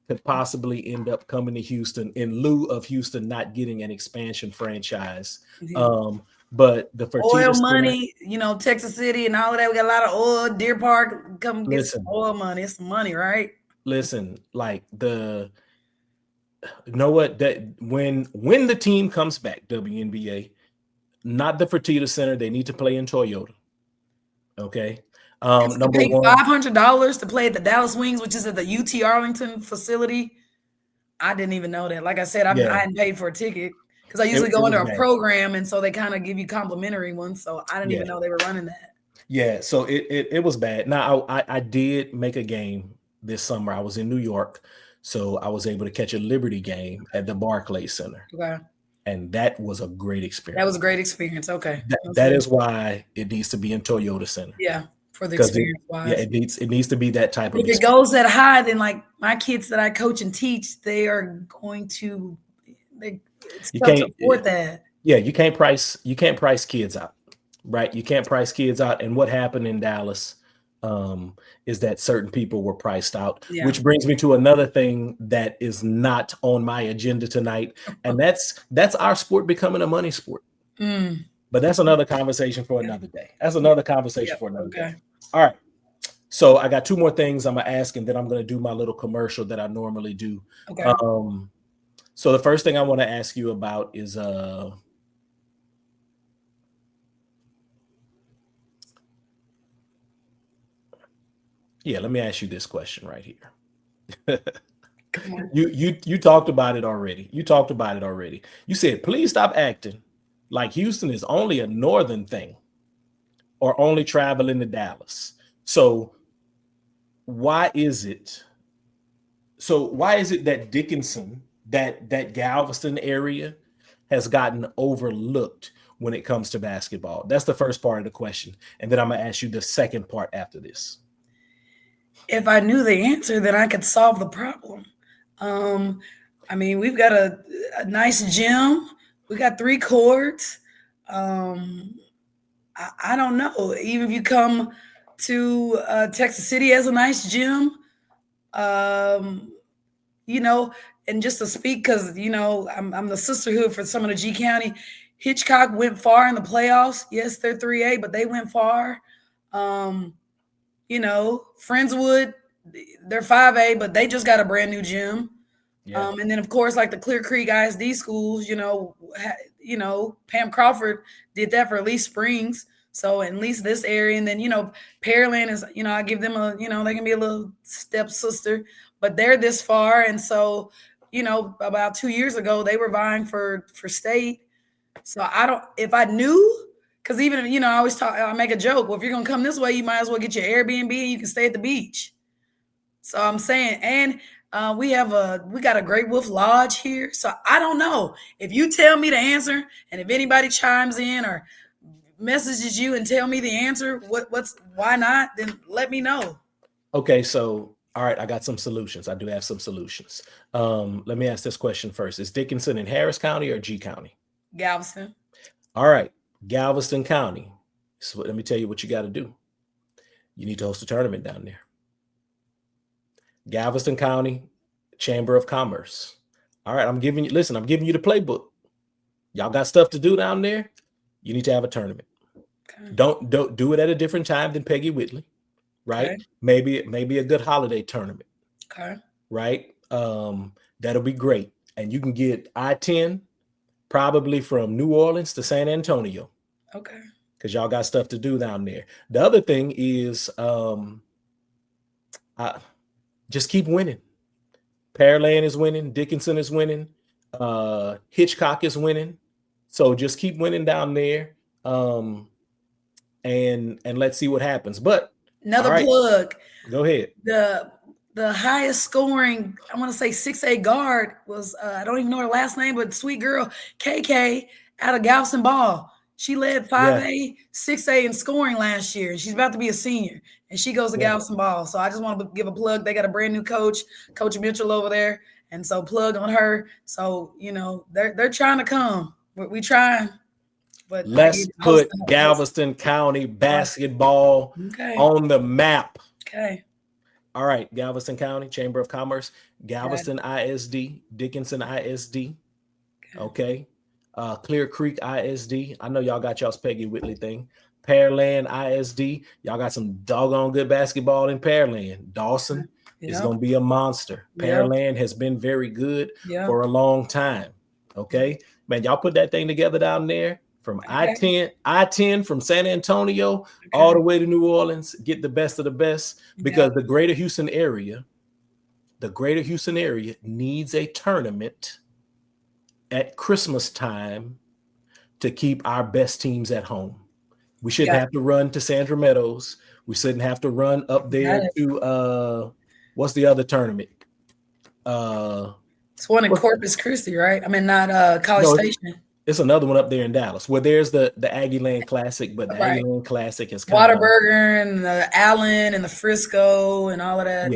could possibly end up coming to Houston in lieu of Houston not getting an expansion franchise. But the oil money, you know, Texas City and all of that. We got a lot of oil. Deer Park, come get some oil money. It's some money, right? Listen, like you know what? That when the team comes back, WNBA, not the Fertitta Center, they need to play in Toyota. Okay. To Number pay one, $500 to play at the Dallas Wings, which is at the UT Arlington facility. I didn't even know that. Like I said, I yeah, hadn't paid for a ticket because I it, usually it go was under a bad. program, and so they kind of give you complimentary ones. So I didn't Yeah, even know they were running that. yeah. So it was bad. Now I did make a game this summer. I was in New York, so I was able to catch a Liberty game at the Barclays Center, Okay, and that was a great experience. that was a great experience. Okay, That is why it needs to be in Toyota Center, yeah, for the because experience wise. it needs to be that type of If it experience. goes that high, then like my kids that I coach and teach, they are going to. It's You tough to can't, afford that. yeah, you can't price kids out, right? You can't price kids out. And what happened in Dallas is that certain people were priced out, Yeah. which brings me to another thing that is not on my agenda tonight, and that's our sport becoming a money sport. But that's another conversation for another day. That's another conversation for another day. All right. So I got two more things I'm gonna ask, and then I'm gonna do my little commercial that I normally do. Okay. So the first thing I want to ask you about is yeah, let me ask you this question right here. You talked about it already. You said, please stop acting like Houston is only a northern thing or only traveling to Dallas. So why is it that Dickinson, that Galveston area has gotten overlooked when it comes to basketball? That's the first part of the question. And then I'm going to ask you the second part after this. If I knew the answer, then I could solve the problem. I mean, we've got a nice gym. We got 3 courts. I don't know. Even if you come to Texas City, has a nice gym. You know, and just to speak, because you know, I'm the sisterhood for some of the G County. Hitchcock went far in the playoffs. Yes, they're 3A, but they went far. You know, Friendswood, they're 5A, but they just got a brand new gym. Yeah. And then of course, like the Clear Creek ISD schools, you know, Pam Crawford did that for at least Springs. So at least this area, and then you know, Pearland is, you know, I give them a, you know, they can be a little stepsister, but they're this far, and so you know, about 2 years ago, they were vying for state. So I don't, if I knew, because even you know, I make a joke. Well, if you're gonna come this way, you might as well get your Airbnb and you can stay at the beach. So I'm saying, and we got a Great Wolf Lodge here. So I don't know. If you tell me the answer, and if anybody chimes in or messages you and tell me the answer, why not? Then let me know. Okay, so all right, I got some solutions. I do have some solutions. Let me ask this question first. Is Dickinson in Harris County or G County? Galveston. All right, Galveston County. So let me tell you what you got to do. You need to host a tournament down there. Galveston County Chamber of Commerce. All right, I'm giving you the playbook. Y'all got stuff to do down there. You need to have a tournament. Okay. Don't do it at a different time than Peggy Whitley, right? Okay. Maybe a good holiday tournament. Okay. Right? That'll be great. And you can get I-10 probably from New Orleans to San Antonio. Okay. Because y'all got stuff to do down there. The other thing is just keep winning. Pearland is winning. Dickinson is winning. Hitchcock is winning. So just keep winning down there. And let's see what happens. But another plug. Go ahead. The highest scoring, I want to say 6A guard was, I don't even know her last name, but sweet girl, KK out of Galveston Ball. She led 5A, 6A in scoring last year. And she's about to be a senior. And she goes to Galveston Ball. So I just want to give a plug. They got a brand new coach, Coach Mitchell over there. And so plug on her. So, you know, they're trying to come. We trying. But let's put Galveston County basketball on the map. Okay. All right, Galveston County Chamber of Commerce, Galveston ISD, Dickinson ISD, okay. Clear Creek ISD. I know y'all got y'all's Peggy Whitley thing. Pearland ISD. Y'all got some doggone good basketball in Pearland. Dawson is going to be a monster. Pearland has been very good for a long time. Okay, man, y'all put that thing together down there from Okay. I-10 from San Antonio all the way to New Orleans, get the best of the best, because the greater Houston area needs a tournament at Christmas time to keep our best teams at home. We shouldn't have to run to Sandra Meadows. We shouldn't have to run up there to what's the other tournament? It's one in Corpus Christi, right? I mean, not College Station. It's another one up there in Dallas where there's the Aggie Land Classic, but the Aggie Land Classic is kind of Whataburger and the Allen and the Frisco and all of that.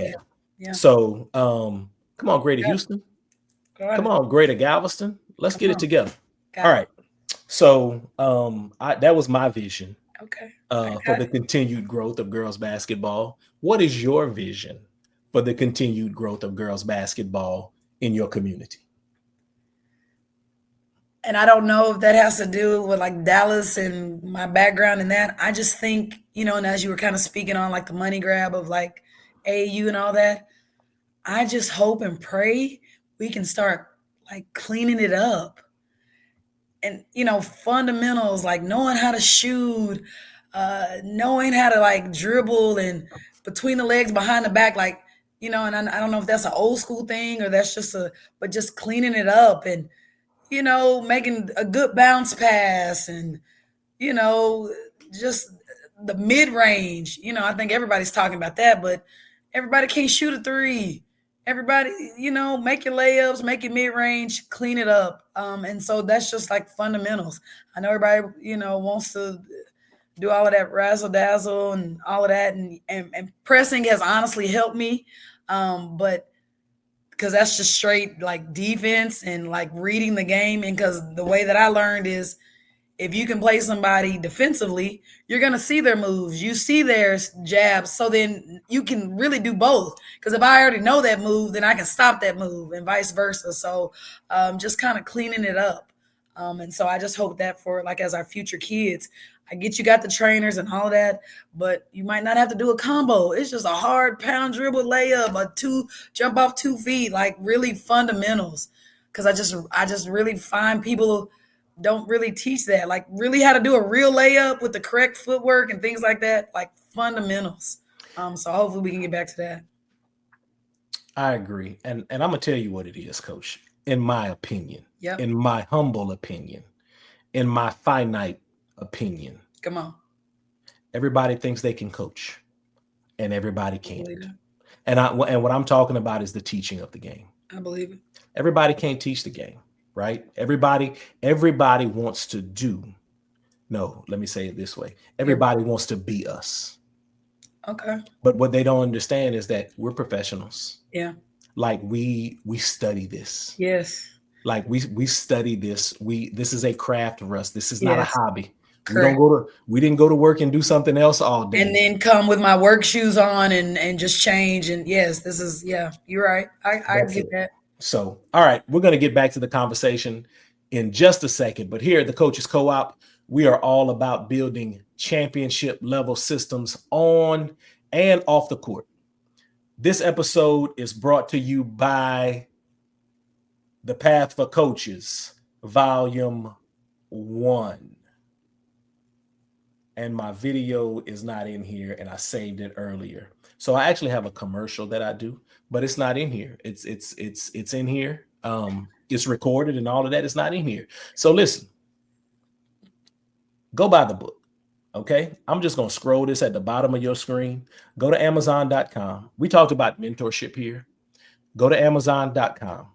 Yeah. So come on, Greater Houston. Come on, Greater Galveston. Let's get it together. All right. So that was my vision for the continued growth of girls basketball. What is your vision for the continued growth of girls basketball in your community? And I don't know if that has to do with like Dallas and my background in that. I just think, and as you were kind of speaking on like the money grab of like AAU and all that, I just hope and pray we can start like cleaning it up. And, fundamentals, like knowing how to shoot, knowing how to like dribble and between the legs, behind the back, like, and I don't know if that's an old school thing or that's but just cleaning it up and, making a good bounce pass and, just the mid range. I think everybody's talking about that, but everybody can't shoot a three. Everybody, make your layups, make your mid range, clean it up. And so that's just like fundamentals. I know everybody, wants to do all of that razzle dazzle and all of that. And pressing has honestly helped me. But because that's just straight like defense and like reading the game. And because the way that I learned is if you can play somebody defensively, you're going to see their moves. You see their jabs. So then you can really do both. Because if I already know that move, then I can stop that move and vice versa. So just kind of cleaning it up. And so I just hope that for like as our future kids, I get you got the trainers and all of that, but you might not have to do a combo. It's just a hard pound dribble layup, jump off 2 feet, like really fundamentals. Because I just really find people don't really teach that, like really how to do a real layup with the correct footwork and things like that, like fundamentals. So hopefully we can get back to that. I agree. And I'm going to tell you what it is, Coach, in my opinion, Yep. in my humble opinion, in my finite opinion. Come on. Everybody thinks they can coach and everybody can't. And what I'm talking about is the teaching of the game. I believe it. Everybody can't teach the game, right? Everybody wants to do. No, let me say it this way. Everybody wants to be us. Okay. But what they don't understand is that we're professionals. Yeah. Like we study this. Yes. Like we study this. This is a craft for us. This is not a hobby. Correct. We didn't go to work and do something else all day. And then come with my work shoes on and just change. And yes, you're right. I get that. So, all right, we're going to get back to the conversation in just a second. But here at the Coaches Co-op, we are all about building championship level systems on and off the court. This episode is brought to you by The Path for Coaches, Volume 1. And my video is not in here, and I saved it earlier. So I actually have a commercial that I do, but it's not in here. It's in here. It's recorded and all of that. It's not in here. So listen, go buy the book. Okay. I'm just going to scroll this at the bottom of your screen. Go to Amazon.com. We talked about mentorship here. Go to Amazon.com.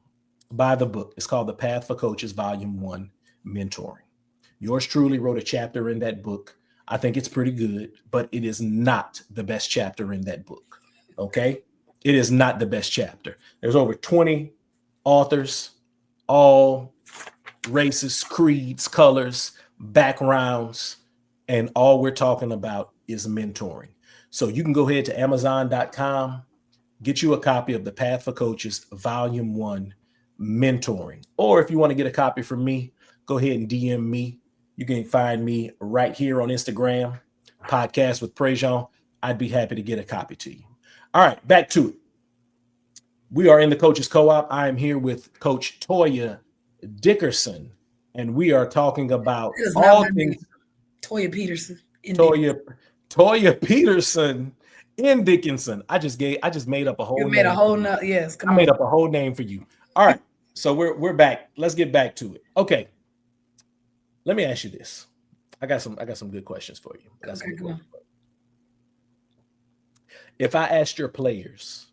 Buy the book. It's called The Path for Coaches, Volume 1, Mentoring. Yours truly wrote a chapter in that book. I think it's pretty good, but it is not the best chapter in that book. Okay. It is not the best chapter. There's over 20 authors, all races, creeds, colors, backgrounds, and all we're talking about is mentoring. So you can go ahead to Amazon.com, get you a copy of The Path for Coaches, Volume 1, Mentoring. Or if you want to get a copy from me, go ahead and DM me. You can find me right here on Instagram, Podcast with Prejean. I'd be happy to get a copy to you. All right, back to it. We are in the Coaches Co-op. I am here with Coach Toya Peterson. and we are talking about It is not all my name. things Toya Peterson. Indeed. Toya Peterson in Dickinson. I just made up a whole You made name. a whole nother. Yes, come I on. made up a whole name for you. All right. So we're back. Let's get back to it. Okay. Let me ask you this. I got some good questions for you. Okay, come on. If I asked your players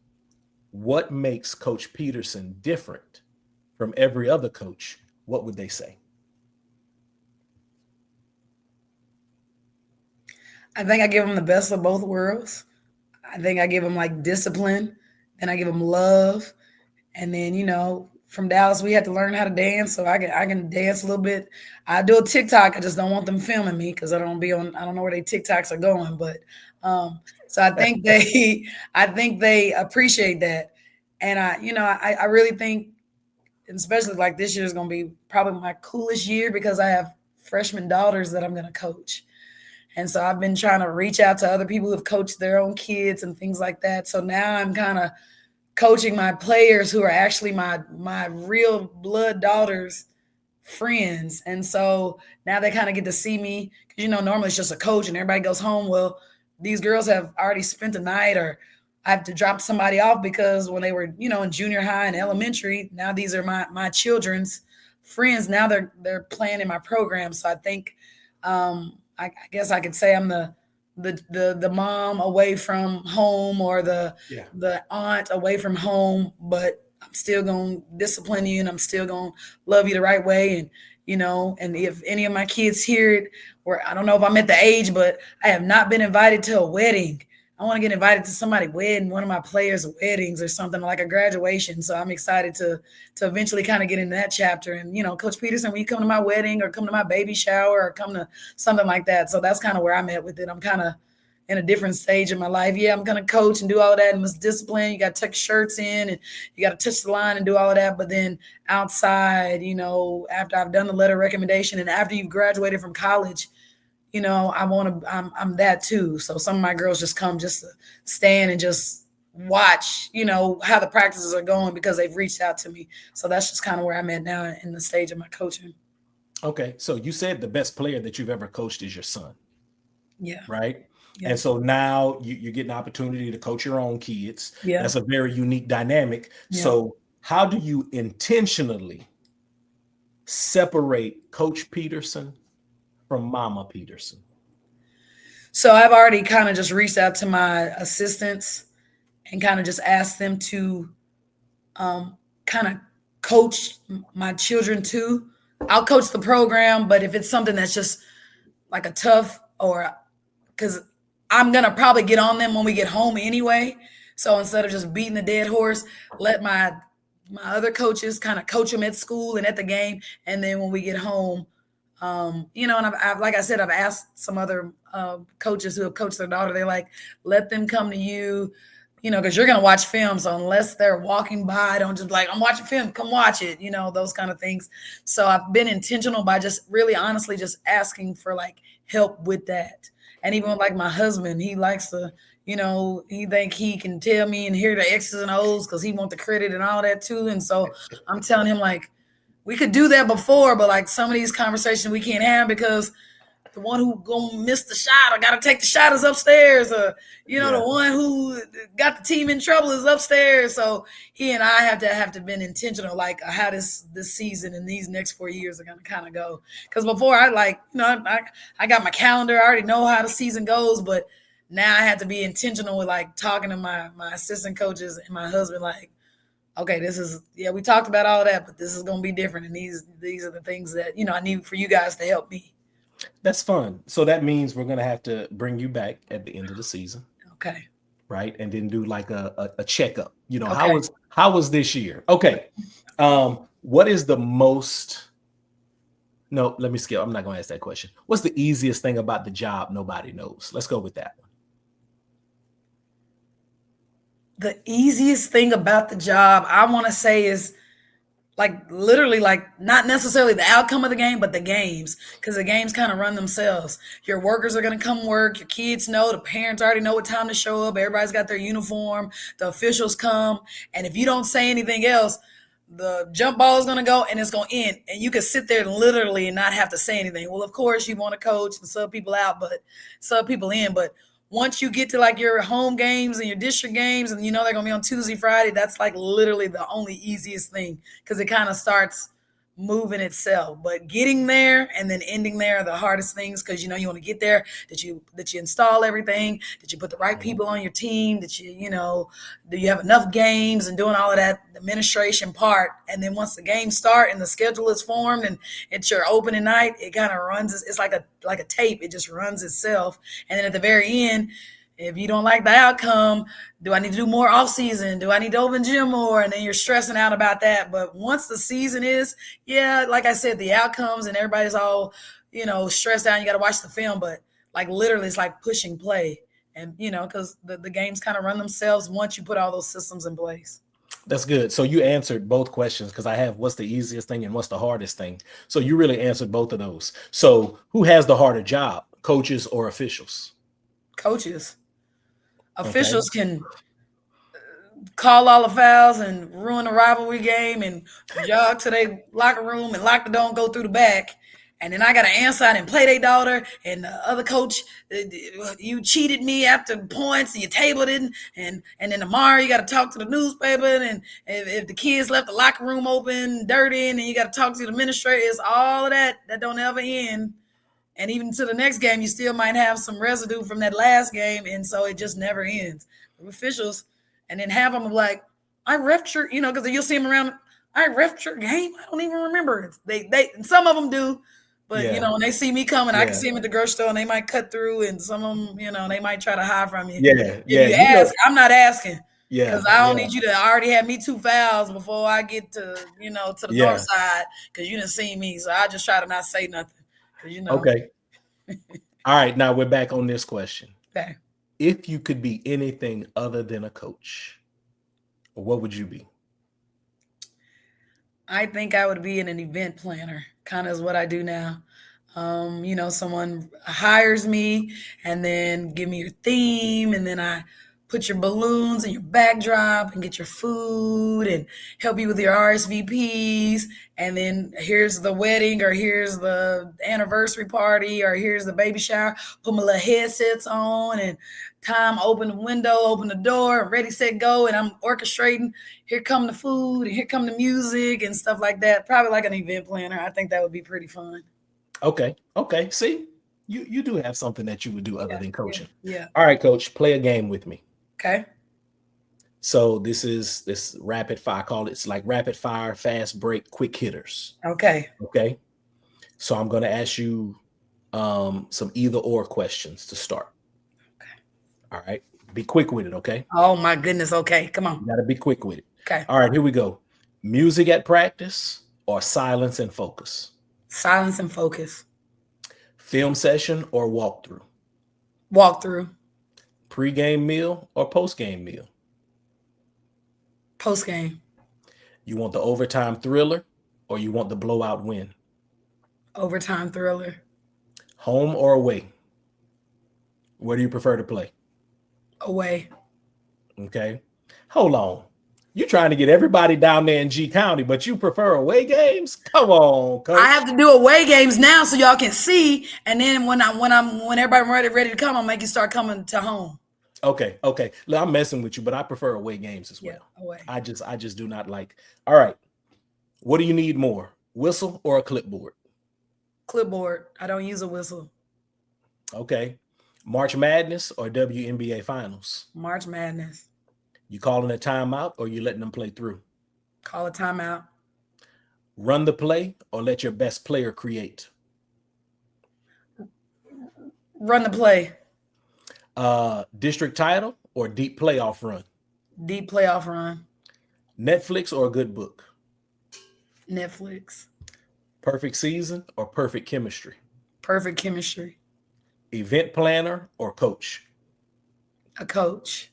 what makes Coach Peterson different from every other coach, what would they say? I think I give them the best of both worlds. I think I give them like discipline, then I give them love, and then from Dallas we had to learn how to dance, so I can dance a little bit. I do a TikTok. I just don't want them filming me because I don't know where they TikToks are going, but so I think they appreciate that, and I really think, and especially like this year is going to be probably my coolest year because I have freshman daughters that I'm going to coach. And so I've been trying to reach out to other people who have coached their own kids and things like that. So now I'm kind of coaching my players who are actually my real blood daughters' friends. And so now they kind of get to see me because, normally it's just a coach and everybody goes home. Well, these girls have already spent the night, or I have to drop somebody off because when they were, in junior high and elementary, now these are my children's friends. Now they're playing in my program. So I think, I guess I could say I'm the mom away from home, or the aunt away from home, but I'm still going to discipline you and I'm still going to love you the right way. And, and if any of my kids hear it, or I don't know if I'm at the age, but I have not been invited to a wedding. I want to get invited to somebody's wedding, one of my players' weddings or something, like a graduation. So I'm excited to eventually kind of get into that chapter. And, Coach Peterson, will you come to my wedding or come to my baby shower or come to something like that? So that's kind of where I'm at with it. I'm kind of in a different stage of my life. Yeah, I'm going to coach and do all of that and must discipline. You got to tuck shirts in and you got to touch the line and do all of that. But then outside, after I've done the letter of recommendation and after you've graduated from college, I'm that too. So some of my girls just come just to stand and just watch, how the practices are going because they've reached out to me. So that's just kind of where I'm at now in the stage of my coaching. Okay. So you said the best player that you've ever coached is your son. Yeah. Right. Yeah. And so now you get an opportunity to coach your own kids. Yeah. That's a very unique dynamic. Yeah. So how do you intentionally separate Coach Peterson from Mama Peterson? So I've already kind of just reached out to my assistants and kind of just asked them to kind of coach my children too. I'll coach the program, but if it's something that's just like a tough, or because I'm going to probably get on them when we get home anyway. So instead of just beating the dead horse, let my other coaches kind of coach them at school and at the game. And then when we get home, and I've like I said, I've asked some other coaches who have coached their daughter. They're like, let them come to you, because you're going to watch film. So unless they're walking by, don't just like, I'm watching film, come watch it, those kind of things. So I've been intentional by just really honestly just asking for like help with that. And even like my husband, he likes to, he think he can tell me and hear the X's and O's because he wants the credit and all that too. And so I'm telling him like, we could do that before, but like some of these conversations we can't have because the one who gonna miss the shot or got to take the shot is upstairs, or the one who got the team in trouble is upstairs. So he and I have to been intentional, like how this season and these next 4 years are gonna kind of go. Because before I I got my calendar, I already know how the season goes, but now I had to be intentional with like talking to my assistant coaches and my husband, like, okay, this is, we talked about all of that, but this is going to be different. And these are the things that, I need for you guys to help me. That's fun. So that means we're going to have to bring you back at the end of the season. Okay. Right. And then do like a checkup, okay. how was this year? Okay. What is the most, no, let me skip. I'm not going to ask that question. What's the easiest thing about the job nobody knows? Let's go with that one. The easiest thing about the job, I want to say, is like literally like not necessarily the outcome of the game, but the games, because the games kind of run themselves. Your workers are going to come work. Your kids know. The parents already know what time to show up. Everybody's got their uniform. The officials come. And if you don't say anything else, the jump ball is going to go and it's going to end. And you can sit there literally and not have to say anything. Well, of course, you want to coach and sub people out, but sub people in. But once you get to like your home games and your district games and you know they're going to be on Tuesday, Friday, that's like literally the only easiest thing because it kind of starts moving itself. But getting there and then ending there are the hardest things because you know you want to get there, that you install everything, that you put the right people on your team, that you know, do you have enough games and doing all of that administration part. And then once the games start and the schedule is formed and it's your opening night, it kind of runs, it's like a tape, it just runs itself. And then at the very end, if you don't like the outcome, do I need to do more off season? Do I need to open gym more? And then you're stressing out about that. But once the season is, yeah, like I said, the outcomes and everybody's all, you know, stressed out. And you got to watch the film, but like literally it's like pushing play. And, you know, because the games kind of run themselves once you put all those systems in place. That's good. So you answered both questions because I have what's the easiest thing and what's the hardest thing. So you really answered both of those. So who has the harder job, coaches or officials? Coaches. Officials can call all the fouls and ruin the rivalry game and jog to their locker room and lock the door and go through the back. And then I got to answer and play their daughter. And the other coach, you cheated me after points and your table didn't. And then tomorrow you got to talk to the newspaper. And if the kids left the locker room open, dirty, and then you got to talk to the administrator, it's all of that don't ever end. And even to the next game, you still might have some residue from that last game. And so it just never ends. The officials, and then have them like, I refed your, you know, because you'll see them around, I refed your game. I don't even remember it. They some of them do. But, you know, when they see me coming, I can see them at the grocery store and they might cut through. And some of them, you know, they might try to hide from you. Yeah. You ask, I'm not asking. Yeah. Because I don't need you to already have me 2 fouls before I get to, you know, to the north side. Because you didn't see me. So I just try to not say nothing. You know. Okay. All right. Now we're back on this question. Okay. If you could be anything other than a coach, what would you be? I think I would be an event planner, kind of is what I do now. You know, someone hires me and then give me your theme, and then I put your balloons and your backdrop and get your food and help you with your RSVPs. And then here's the wedding, or here's the anniversary party, or here's the baby shower. Put my little headsets on and time, open the window, open the door, ready, set, go. And I'm orchestrating. Here come the food and here come the music and stuff like that. Probably like an event planner. I think that would be pretty fun. Okay. See, you do have something that you would do other than coaching. Yeah. All right, coach, play a game with me. Okay. So this rapid fire, it's like rapid fire, fast break, quick hitters. Okay. So I'm going to ask you some either or questions to start. Okay. All right. Be quick with it. Okay. Oh my goodness. Okay. Come on. You got to be quick with it. Okay. All right. Here we go. Music at practice or silence and focus? Silence and focus. Film session or walkthrough? Walkthrough. Pre-game meal or post-game meal? Post-game. You want the overtime thriller or you want the blowout win? Overtime thriller. Home or away? Where do you prefer to play? Away. Okay. Hold on. You're trying to get everybody down there in G County, but you prefer away games? Come on, coach. I have to do away games now so y'all can see. And then when everybody ready to come, I'll make you start coming to home. Okay. Look, I'm messing with you, but I prefer away games as well. Yeah, away. I just do not like. All right. What do you need more? Whistle or a clipboard? Clipboard. I don't use a whistle. Okay. March Madness or WNBA Finals? March Madness. You calling a timeout or you letting them play through? Call a timeout. Run the play or let your best player create? Run the play. District title or deep playoff run? Deep playoff run. Netflix or a good book? Netflix. Perfect season or perfect chemistry? Perfect chemistry. Event planner or coach? A coach.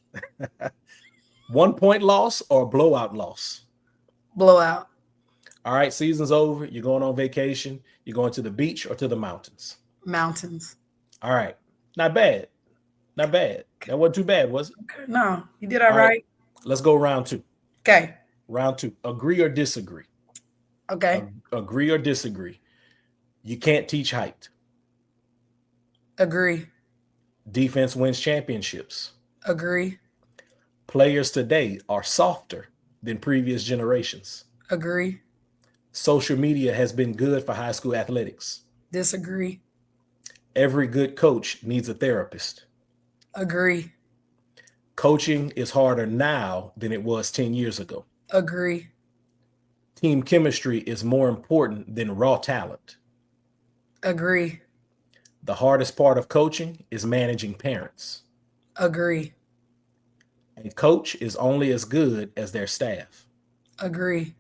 1 point loss or blowout loss? Blowout. All right, season's over. You're going on vacation. You're going to the beach or to the mountains? Mountains. All right. Not bad. That wasn't too bad, was it? No, you did all right. Let's go round 2. Okay. Round two. Agree or disagree? Okay. Agree or disagree? You can't teach height. Agree. Defense wins championships. Agree. Players today are softer than previous generations. Agree. Social media has been good for high school athletics. Disagree. Every good coach needs a therapist. Agree. Coaching is harder now than it was 10 years ago. Agree. Team chemistry is more important than raw talent. Agree. The hardest part of coaching is managing parents. Agree. A coach is only as good as their staff. Agree.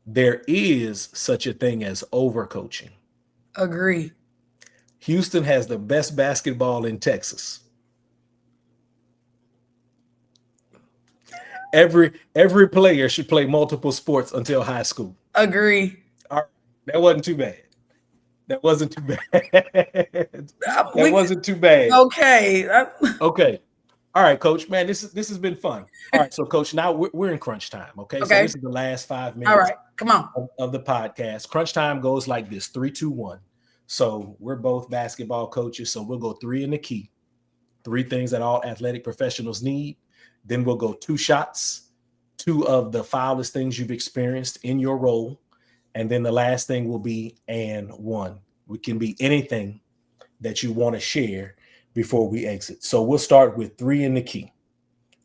There is such a thing as overcoaching. Agree. Houston has the best basketball in Texas. Every player should play multiple sports until high school. Agree. All right. That wasn't too bad. That wasn't too bad. Wasn't too bad. Okay. Okay. All right, Coach. Man, this has been fun. All right, so Coach, now we're in crunch time. Okay. So this is the last 5 minutes. All right. Come on. Of the podcast. Crunch time goes like this: 3, 2, 1. So we're both basketball coaches. So we'll go 3 in the key. 3 things that all athletic professionals need. Then we'll go 2 shots, 2 of the foulest things you've experienced in your role. And then the last thing will be and 1. We can be anything that you want to share before we exit. So we'll start with 3 in the key.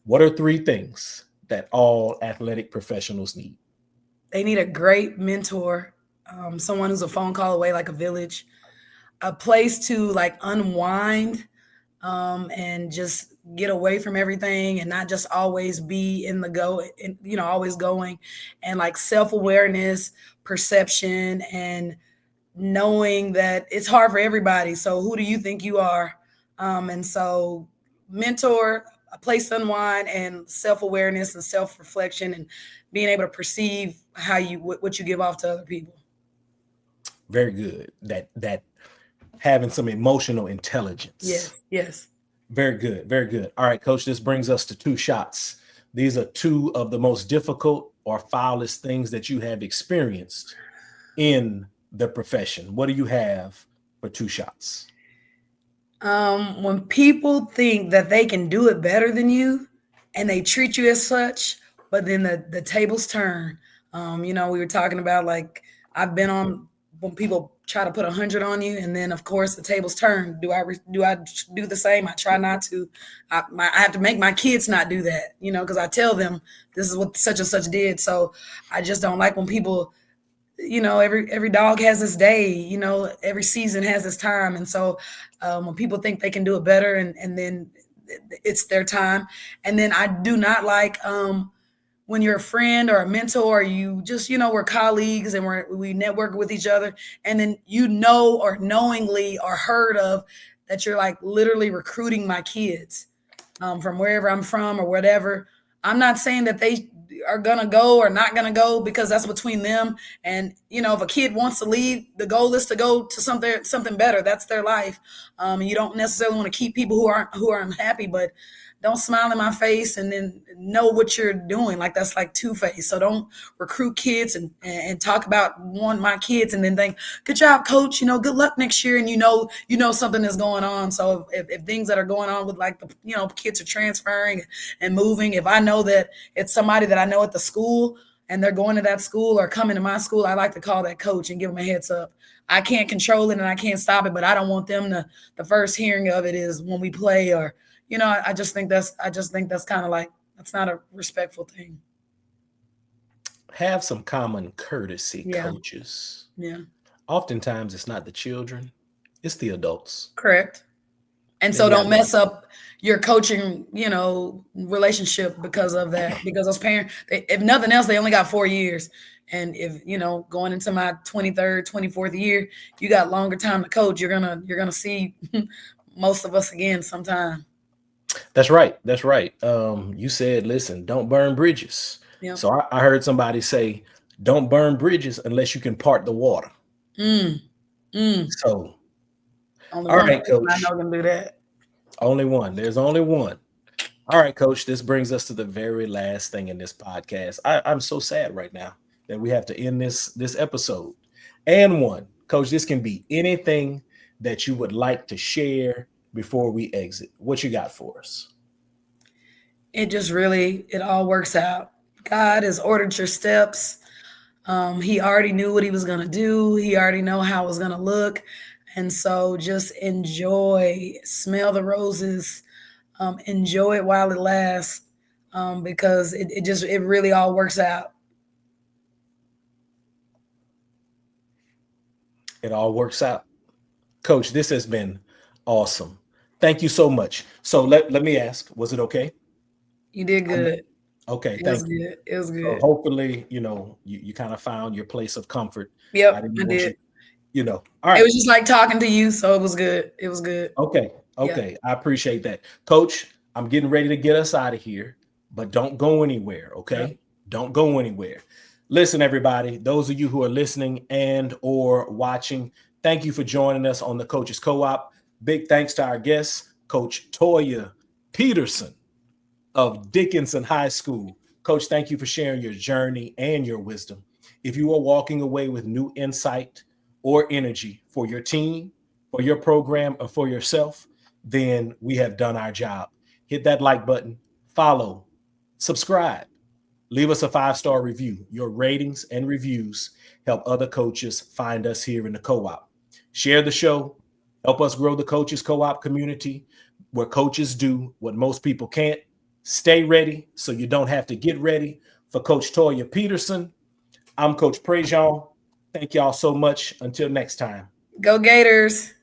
What are 3 things that all athletic professionals need? They need a great mentor, someone who's a phone call away, like a village, a place to like unwind and just get away from everything and not just always be in the go, always going, and like self-awareness, perception, and knowing that it's hard for everybody. So who do you think you are? And so mentor, a place to unwind, and self-awareness and self-reflection, and being able to perceive what you give off to other people. Very good. That having some emotional intelligence. Yes. Very good. Very good. All right, Coach, this brings us to 2 shots. These are 2 of the most difficult or foulest things that you have experienced in the profession. What do you have for 2 shots? When people think that they can do it better than you and they treat you as such, but then the tables turn. We were talking about, like, I've been on when people try to put 100 on you, and then of course the tables turn. Do I do the same? I try not to. I have to make my kids not do that, because I tell them this is what such and such did. So I just don't like when people, every dog has its day, every season has its time. And so when people think they can do it better and then it's their time. And then I do not like when you're a friend or a mentor, you just, we're colleagues and we network with each other. And then, or knowingly or heard of that you're like literally recruiting my kids from wherever I'm from or whatever. I'm not saying that they are going to go or not going to go, because that's between them. And, if a kid wants to leave, the goal is to go to something better. That's their life. You don't necessarily want to keep people who are unhappy, but don't smile in my face and then know what you're doing. Like, that's like two-faced. So don't recruit kids and talk about my kids and then think, good job, coach, good luck next year. And you know something is going on. So if things that are going on with like kids are transferring and moving, if I know that it's somebody that I know at the school and they're going to that school or coming to my school, I like to call that coach and give them a heads up. I can't control it and I can't stop it, but I don't want them the first hearing of it is when we play, or I just think that's kind of like, that's not a respectful thing. Have some common courtesy, coaches. Yeah. Oftentimes it's not the children, it's the adults. Correct. And so don't mess up your coaching, relationship because of that. Because those parents, if nothing else, they only got 4 years. And if, going into my 23rd, 24th year, you got longer time to coach, you're gonna see most of us again sometime. That's right. You said, listen, don't burn bridges. Yep. So I heard somebody say, don't burn bridges unless you can part the water. So, all right, coach. I know them do that. Only one. There's only one. All right, Coach, this brings us to the very last thing in this podcast. I'm so sad right now that we have to end this episode. And one, Coach, this can be anything that you would like to share before we exit. What you got for us? It all works out. God has ordered your steps. He already knew what he was going to do. He already know how it was going to look. And so just enjoy, smell the roses, enjoy it while it lasts, because it really all works out. It all works out. Coach, this has been awesome. Thank you so much. So let me ask, was it okay? You did good. Okay, It was thank you. good. It was So good. hopefully, you kind of found your place of comfort. Yep, I didn't I want did. all It right. was just like talking to you, so it was good. It was good. Okay. I appreciate that. Coach, I'm getting ready to get us out of here, but don't go anywhere, okay? Yep. Don't go anywhere. Listen, everybody, those of you who are listening and or watching, thank you for joining us on the Coaches Co-op. Big thanks to our guest, Coach Toya Peterson of Dickinson High School. Coach, thank you for sharing your journey and your wisdom. If you are walking away with new insight or energy for your team, for your program, or for yourself, then we have done our job. Hit that like button, follow, subscribe, leave us a 5-star review. Your ratings and reviews help other coaches find us here in the co-op. Share the show, help us grow the Coaches Co-op community where coaches do what most people can't. Stay ready so you don't have to get ready. For Coach Toya Peterson, I'm Coach Prejean. Thank y'all so much. Until next time. Go Gators.